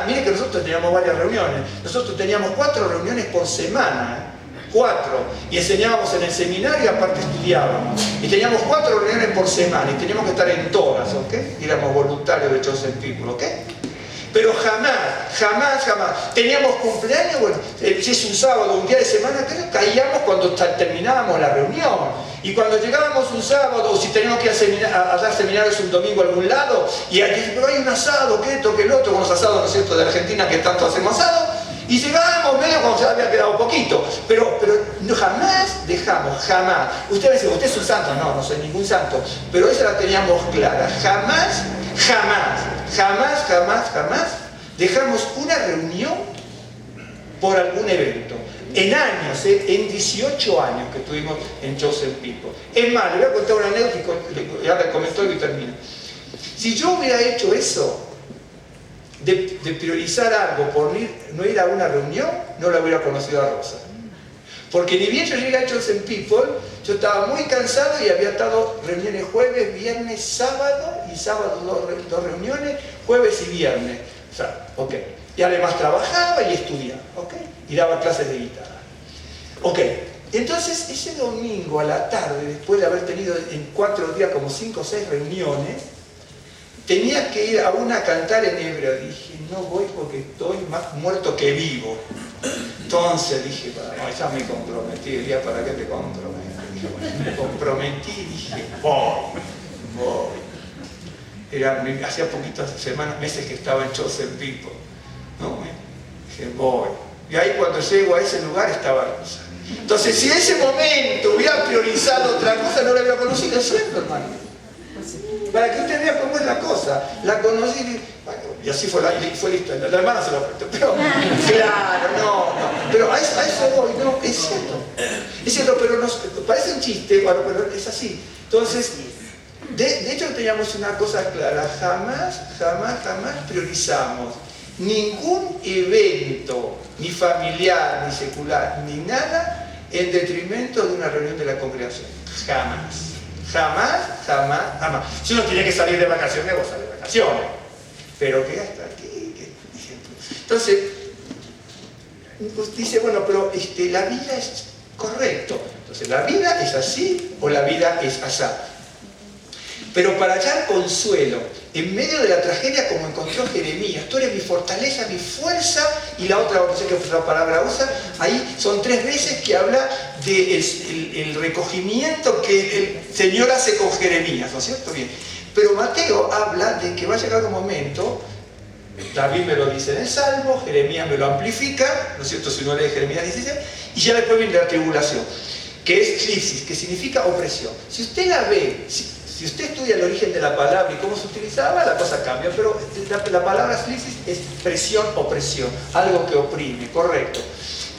mire que nosotros teníamos varias reuniones, nosotros teníamos 4 reuniones por semana, 4, y enseñábamos en el seminario y aparte estudiábamos, y teníamos 4 reuniones por semana, y teníamos que estar en todas, ¿ok? Y éramos voluntarios de Chosen People, ¿ok? Pero jamás, teníamos cumpleaños, bueno, si es un sábado, un día de semana, caíamos cuando terminábamos la reunión. Y cuando llegábamos un sábado, o si teníamos que ir a dar seminarios un domingo a algún lado, y aquí, pero hay un asado, que esto, que el otro, con los asados, ¿no es cierto?, de Argentina, que tanto hacemos asado, y llegábamos medio cuando se había quedado poquito. Pero no, jamás dejamos, jamás. Usted me dice, ¿usted es un santo? No, no soy ningún santo. Pero esa la teníamos clara. Jamás dejamos una reunión por algún evento. En años, en 18 años que estuvimos en Chosen People. Es más, le voy a contar una anécdota y ya le comentó y termino. Si yo hubiera hecho eso, de priorizar algo por no ir a una reunión, no la hubiera conocido a Rosa. Porque ni bien yo llegué a Chosen People, yo estaba muy cansado y había estado reuniones jueves, viernes, sábado, y sábado dos reuniones, jueves y viernes. O sea, ok. Y además trabajaba y estudiaba, ok. Y daba clases de guitarra. Ok. Entonces, ese domingo a la tarde, después de haber tenido en 4 días como 5 o 6 reuniones, tenía que ir a una a cantar en hebreo. Dije, no voy porque estoy más muerto que vivo. Entonces dije, no, ya me comprometí. Diría, ¿para qué te comprometes? Dije, bueno, me comprometí y dije, voy. Hacía poquitas semanas, meses que estaba en Chosen People. ¿No? Dije, voy. Y ahí cuando llego a ese lugar estaba Rosa. Entonces, si en ese momento hubiera priorizado otra cosa, no la hubiera conocido, ¿cierto, hermano? Para que usted vea cómo es la cosa. La conocí y, bueno, y así fue la historia. La hermana se lo prestó. Pero, claro, no. Pero a eso voy, no, es cierto. Es cierto, pero parece un chiste, bueno, pero es así. Entonces, de hecho teníamos una cosa clara. Jamás priorizamos ningún evento, ni familiar, ni secular, ni nada, en detrimento de una reunión de la congregación. Jamás. Si uno tiene que salir de vacaciones, vos salís de vacaciones. Pero que hasta aquí. Entonces, dice, bueno, pero la vida es correcto. Entonces, ¿la vida es así o la vida es asá? Pero para hallar consuelo en medio de la tragedia, como encontró Jeremías, tú eres mi fortaleza, mi fuerza, y la otra, no sé qué otra palabra usa, ahí son 3 veces que habla del recogimiento que el Señor hace con Jeremías, ¿no es cierto? Bien. Pero Mateo habla de que va a llegar un momento, David me lo dice en el Salmo, Jeremías me lo amplifica, ¿no es cierto? Si uno lee Jeremías 16, y ya después viene la tribulación, que es clipsis, que significa opresión. Si usted la ve, si usted estudia el origen de la palabra y cómo se utilizaba, la cosa cambia, pero la palabra clipsis es presión, opresión, algo que oprime, correcto.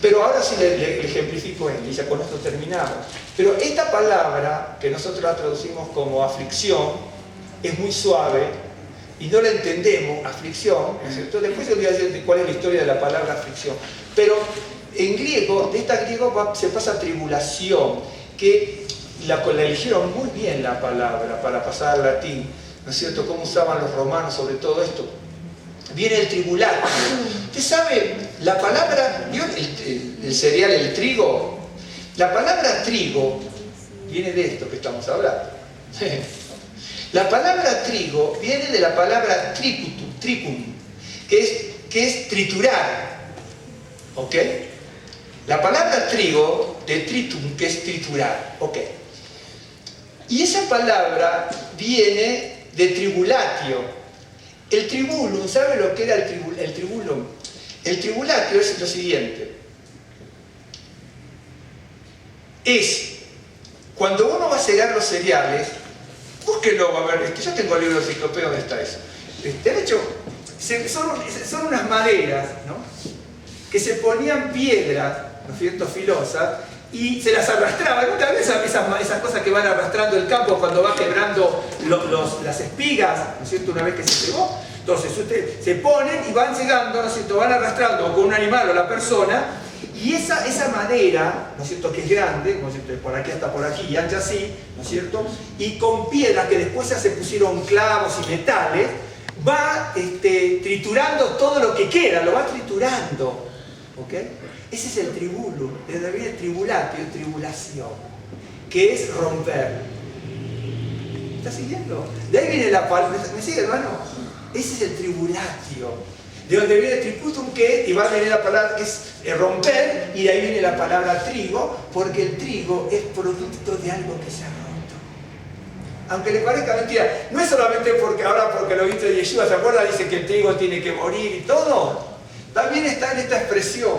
Pero ahora sí le ejemplifico y ya con esto terminamos. Pero esta palabra, que nosotros la traducimos como aflicción, es muy suave y no la entendemos, aflicción, ¿no es cierto? Después yo voy a decir cuál es la historia de la palabra aflicción. Pero en griego, de esta griego se pasa tribulación, que la eligieron muy bien la palabra para pasar al latín, ¿no es cierto? Cómo usaban los romanos sobre todo esto. Viene el tribulatio. Usted sabe, la palabra, ¿vio el cereal, el trigo? La palabra trigo viene de esto que estamos hablando. La palabra trigo viene de la palabra tricum, que es triturar. ¿Ok? La palabra trigo, de tritum, que es triturar. ¿Ok? Y esa palabra viene de tribulatio. El tribulum, ¿sabe lo que era el tribulum? El tribulatio es lo siguiente. Es cuando uno va a cegar los cereales, búsquenlo, a ver, yo tengo el libro de enciclopedia donde está eso. De hecho, son unas maderas, ¿no?, que se ponían piedras, ¿no es cierto?, filosas, y se las arrastraban. ¿Nunca ves esas cosas que van arrastrando el campo cuando va quebrando las espigas, ¿no es cierto?, una vez que se cegó? Entonces ustedes se ponen y van cegando, ¿no es cierto?, van arrastrando con un animal o la persona, y esa madera, ¿no es cierto?, que es grande, ¿no es cierto?, por aquí hasta por aquí y ancha así, ¿no es cierto?, y con piedras que después ya se pusieron clavos y metales, va triturando todo lo que queda, lo va triturando, ¿ok? Ese es el tribulum, de donde viene el tribulatio, tribulación, que es romper. ¿Está siguiendo? De ahí viene la palabra, ¿me sigue, hermano? Ese es el tribulatio. De donde viene triputum, que, y va a venir la palabra que es romper, y de ahí viene la palabra trigo, porque el trigo es producto de algo que se ha roto. Aunque le parezca mentira, no es solamente porque lo viste de Yeshua, ¿se acuerda? Dice que el trigo tiene que morir y todo. También está en esta expresión.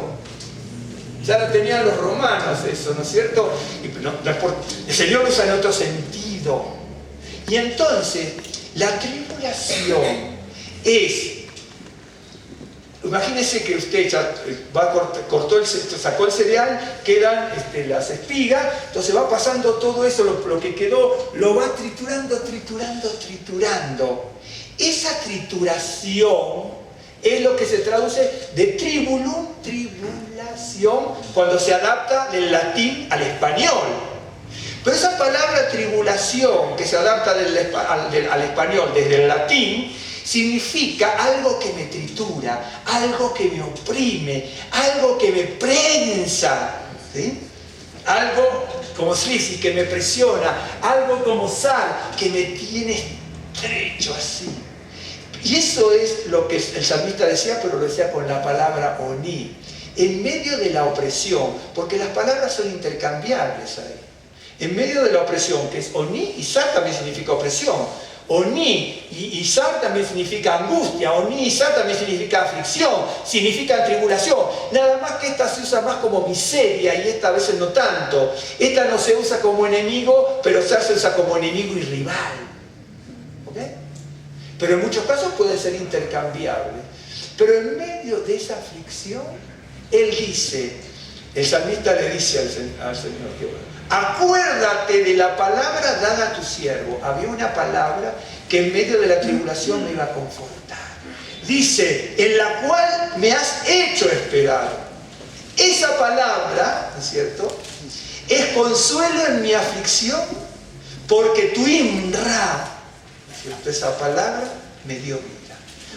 Ya lo tenían los romanos eso, ¿no es cierto? El Señor usa en otro sentido. Y entonces, la tribulación es... Imagínense que usted ya sacó el cereal, quedan las espigas, entonces va pasando todo eso, lo que quedó, lo va triturando. Esa trituración es lo que se traduce de tribulum, tribulación, cuando se adapta del latín al español. Pero esa palabra tribulación, que se adapta al español desde el latín, significa algo que me tritura, algo que me oprime, algo que me prensa, ¿sí? Algo como slisis, que me presiona, algo como sal, que me tiene estrecho así. Y eso es lo que el salmista decía, pero lo decía con la palabra oní, en medio de la opresión, porque las palabras son intercambiables ahí. En medio de la opresión, que es oní, y sal también significa opresión. Oní y sar también significa angustia, oní y sar también significa aflicción, significa tribulación. Nada más que esta se usa más como miseria y esta a veces no tanto. Esta no se usa como enemigo, pero sar se usa como enemigo y rival. ¿Ok? Pero en muchos casos puede ser intercambiable. Pero en medio de esa aflicción, él dice, el salmista le dice al Señor Jehová: acuérdate de la palabra dada a tu siervo. Había una palabra que en medio de la tribulación me iba a confortar. Dice, en la cual me has hecho esperar. Esa palabra, ¿no es cierto?, es consuelo en mi aflicción, porque tu imra, ¿no es cierto?, esa palabra me dio vida.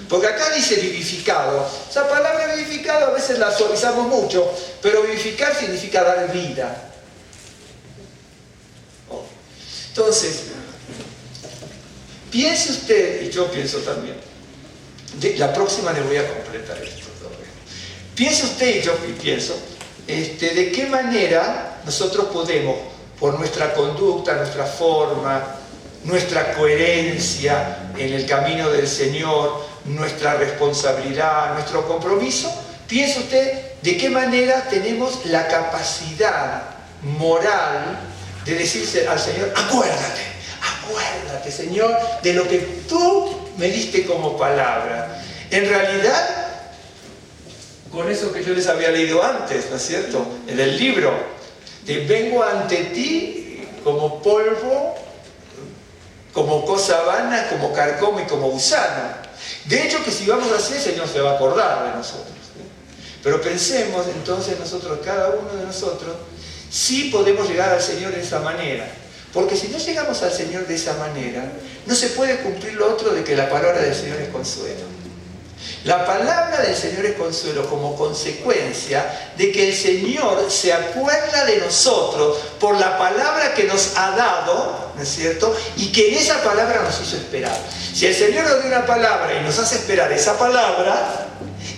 Porque acá dice vivificado. Esa palabra vivificado a veces la suavizamos mucho, pero vivificar significa dar vida. Entonces, piense usted, y yo pienso también, la próxima le voy a completar esto todavía. Piense usted y yo pienso, de qué manera nosotros podemos, por nuestra conducta, nuestra forma, nuestra coherencia en el camino del Señor, nuestra responsabilidad, nuestro compromiso, piense usted de qué manera tenemos la capacidad moral de decirse al Señor: acuérdate, Señor, de lo que tú me diste como palabra. En realidad, con eso que yo les había leído antes, ¿no es cierto?, en el libro, de vengo ante ti como polvo, como cosa vana, como carcoma y como gusano. De hecho, que si vamos así, el Señor se va a acordar de nosotros, ¿sí? Pero pensemos entonces nosotros, cada uno de nosotros, sí podemos llegar al Señor de esa manera. Porque si no llegamos al Señor de esa manera, no se puede cumplir lo otro de que la palabra del Señor es consuelo. La palabra del Señor es consuelo como consecuencia de que el Señor se acuerda de nosotros por la palabra que nos ha dado, ¿no es cierto?, y que en esa palabra nos hizo esperar. Si el Señor nos dio una palabra y nos hace esperar esa palabra,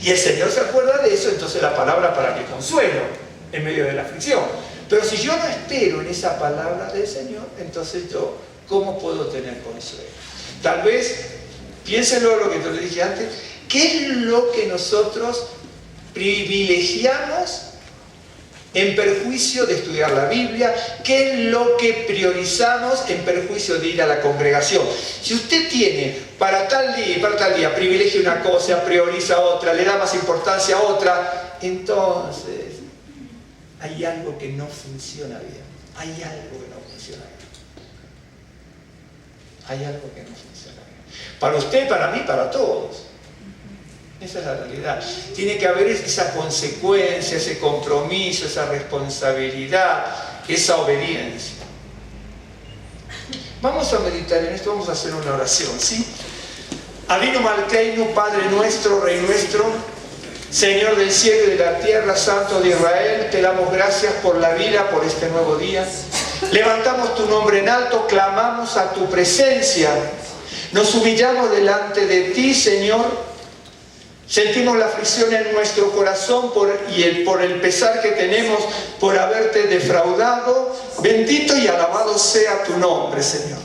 y el Señor se acuerda de eso, entonces la palabra para que consuelo en medio de la aflicción. Pero si yo no espero en esa palabra del Señor, entonces yo, ¿cómo puedo tener consuelo? Tal vez, piénsenlo lo que yo les dije antes, ¿qué es lo que nosotros privilegiamos en perjuicio de estudiar la Biblia? ¿Qué es lo que priorizamos en perjuicio de ir a la congregación? Si usted tiene para tal día privilegia una cosa, prioriza otra, le da más importancia a otra, entonces hay algo que no funciona bien. Hay algo que no funciona bien. Hay algo que no funciona bien. Para usted, para mí, para todos. Esa es la realidad. Tiene que haber esa consecuencia, ese compromiso, esa responsabilidad, esa obediencia. Vamos a meditar en esto, vamos a hacer una oración, ¿sí? Avinu Malkeinu, Padre nuestro, Rey nuestro, Señor del cielo y de la tierra, Santo de Israel, te damos gracias por la vida, por este nuevo día. Levantamos tu nombre en alto, clamamos a tu presencia, nos humillamos delante de ti, Señor. Sentimos la aflicción en nuestro corazón por el pesar que tenemos por haberte defraudado. Bendito y alabado sea tu nombre, Señor.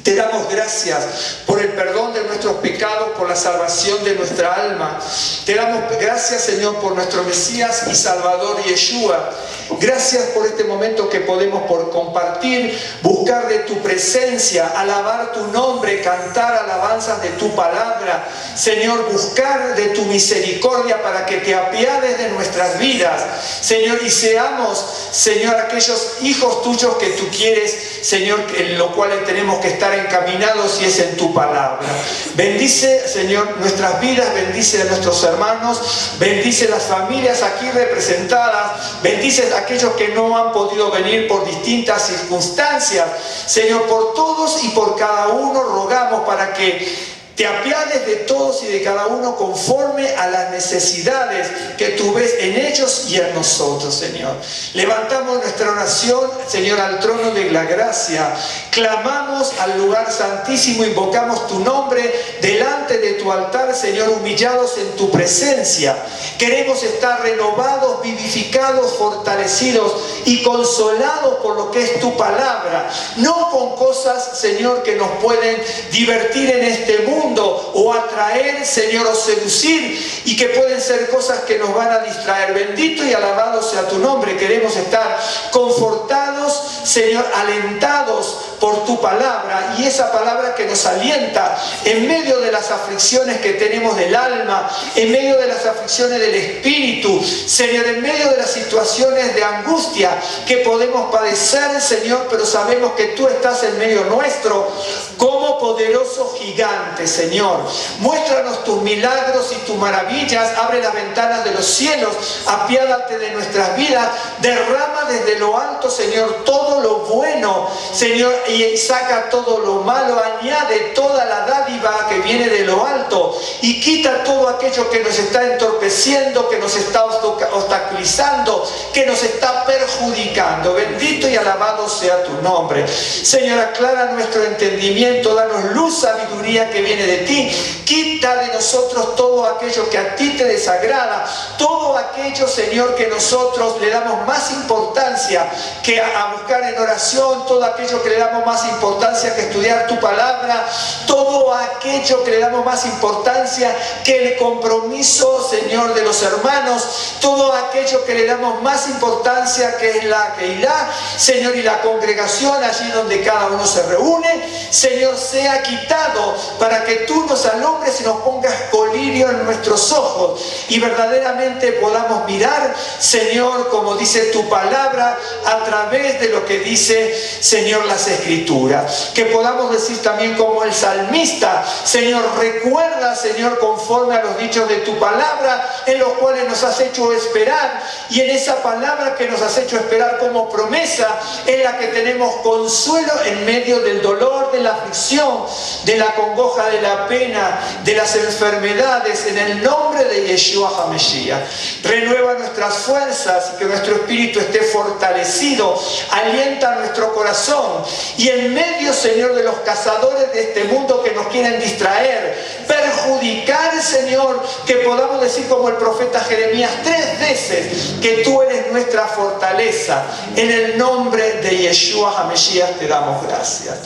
Te damos gracias por el perdón de nuestros pecados, por la salvación de nuestra alma. Te damos gracias, Señor, por nuestro Mesías y Salvador Yeshua. Gracias por este momento que podemos por compartir, buscar de tu presencia, alabar tu nombre, cantar alabanzas de tu palabra. Señor, buscar de tu misericordia para que te apiades de nuestras vidas. Señor, y seamos, Señor, aquellos hijos tuyos que tú quieres, Señor, en lo cual tenemos que estar encaminados y es en tu palabra. Bendice, Señor, nuestras vidas, bendice a nuestros hermanos, bendice las familias aquí representadas, bendice a aquellos que no han podido venir por distintas circunstancias. Señor, por todos y por cada uno rogamos para que te apiades de todos y de cada uno conforme a las necesidades que tú ves en ellos y en nosotros, Señor. Levantamos nuestra oración, Señor, al trono de la gracia. Clamamos al lugar santísimo, invocamos tu nombre delante de tu altar, Señor, humillados en tu presencia. Queremos estar renovados, vivificados, fortalecidos y consolados por lo que es tu palabra. No con cosas, Señor, que nos pueden divertir en este mundo, o atraer, Señor, o seducir, y que pueden ser cosas que nos van a distraer. Bendito y alabado sea tu nombre. Queremos estar confortados, Señor, alentados por tu palabra, y esa palabra que nos alienta en medio de las aflicciones que tenemos del alma, en medio de las aflicciones del espíritu, Señor, en medio de las situaciones de angustia que podemos padecer, Señor, pero sabemos que tú estás en medio nuestro como poderoso gigante, Señor. Muéstranos tus milagros y tus maravillas, abre las ventanas de los cielos, apiádate de nuestras vidas, derrama desde lo alto, Señor, todo lo bueno, Señor, y saca todo lo malo, añade toda la dádiva que viene de lo alto y quita todo aquello que nos está entorpeciendo, que nos está obstaculizando, que nos está perjudicando. Bendito y alabado sea tu nombre. Señor, aclara nuestro entendimiento, danos luz, sabiduría que viene de ti. Quita de nosotros todo aquello que a ti te desagrada, todo aquello, Señor, que nosotros le damos más importancia que a buscar en oración, todo aquello que le damos más importancia que estudiar tu palabra, todo aquello que le damos más importancia que el compromiso, Señor, de los hermanos, todo aquello que le damos más importancia que es la Keilah, Señor, y la congregación allí donde cada uno se reúne, Señor, sea quitado para que tú nos alumbres y nos pongas colirio en nuestros ojos y verdaderamente podamos mirar, Señor, como dice tu palabra, a través de lo que dice, Señor, las Escrituras. Que podamos decir también como el salmista, Señor, recuerda, Señor, conforme a los dichos de tu palabra, en los cuales nos has hecho esperar, y en esa palabra que nos has hecho esperar como promesa, en la que tenemos consuelo en medio del dolor, de la aflicción, de la congoja, de la pena, de las enfermedades, en el nombre de Yeshua HaMashiach. Renueva nuestras fuerzas y que nuestro espíritu esté fortalecido, alienta nuestro corazón, y en medio, Señor, de los cazadores de este mundo que nos quieren distraer, perjudicar, Señor, que podamos decir como el profeta Jeremías 3 veces, que tú eres nuestra fortaleza. En el nombre de Yeshua HaMashiach te damos gracias.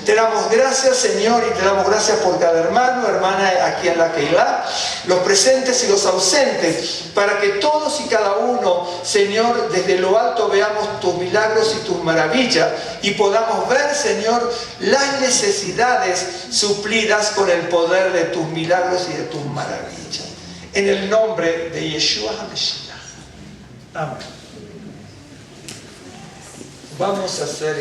Te damos gracias, Señor, y te damos gracias por cada hermano, hermana aquí en la Keilah, los presentes y los ausentes, para que todos y cada uno, Señor, desde lo alto veamos tus milagros y tus maravillas y podamos ver, Señor, las necesidades suplidas con el poder de tus milagros y de tus maravillas. En el nombre de Yeshua HaMashiach. Amén. Vamos a hacer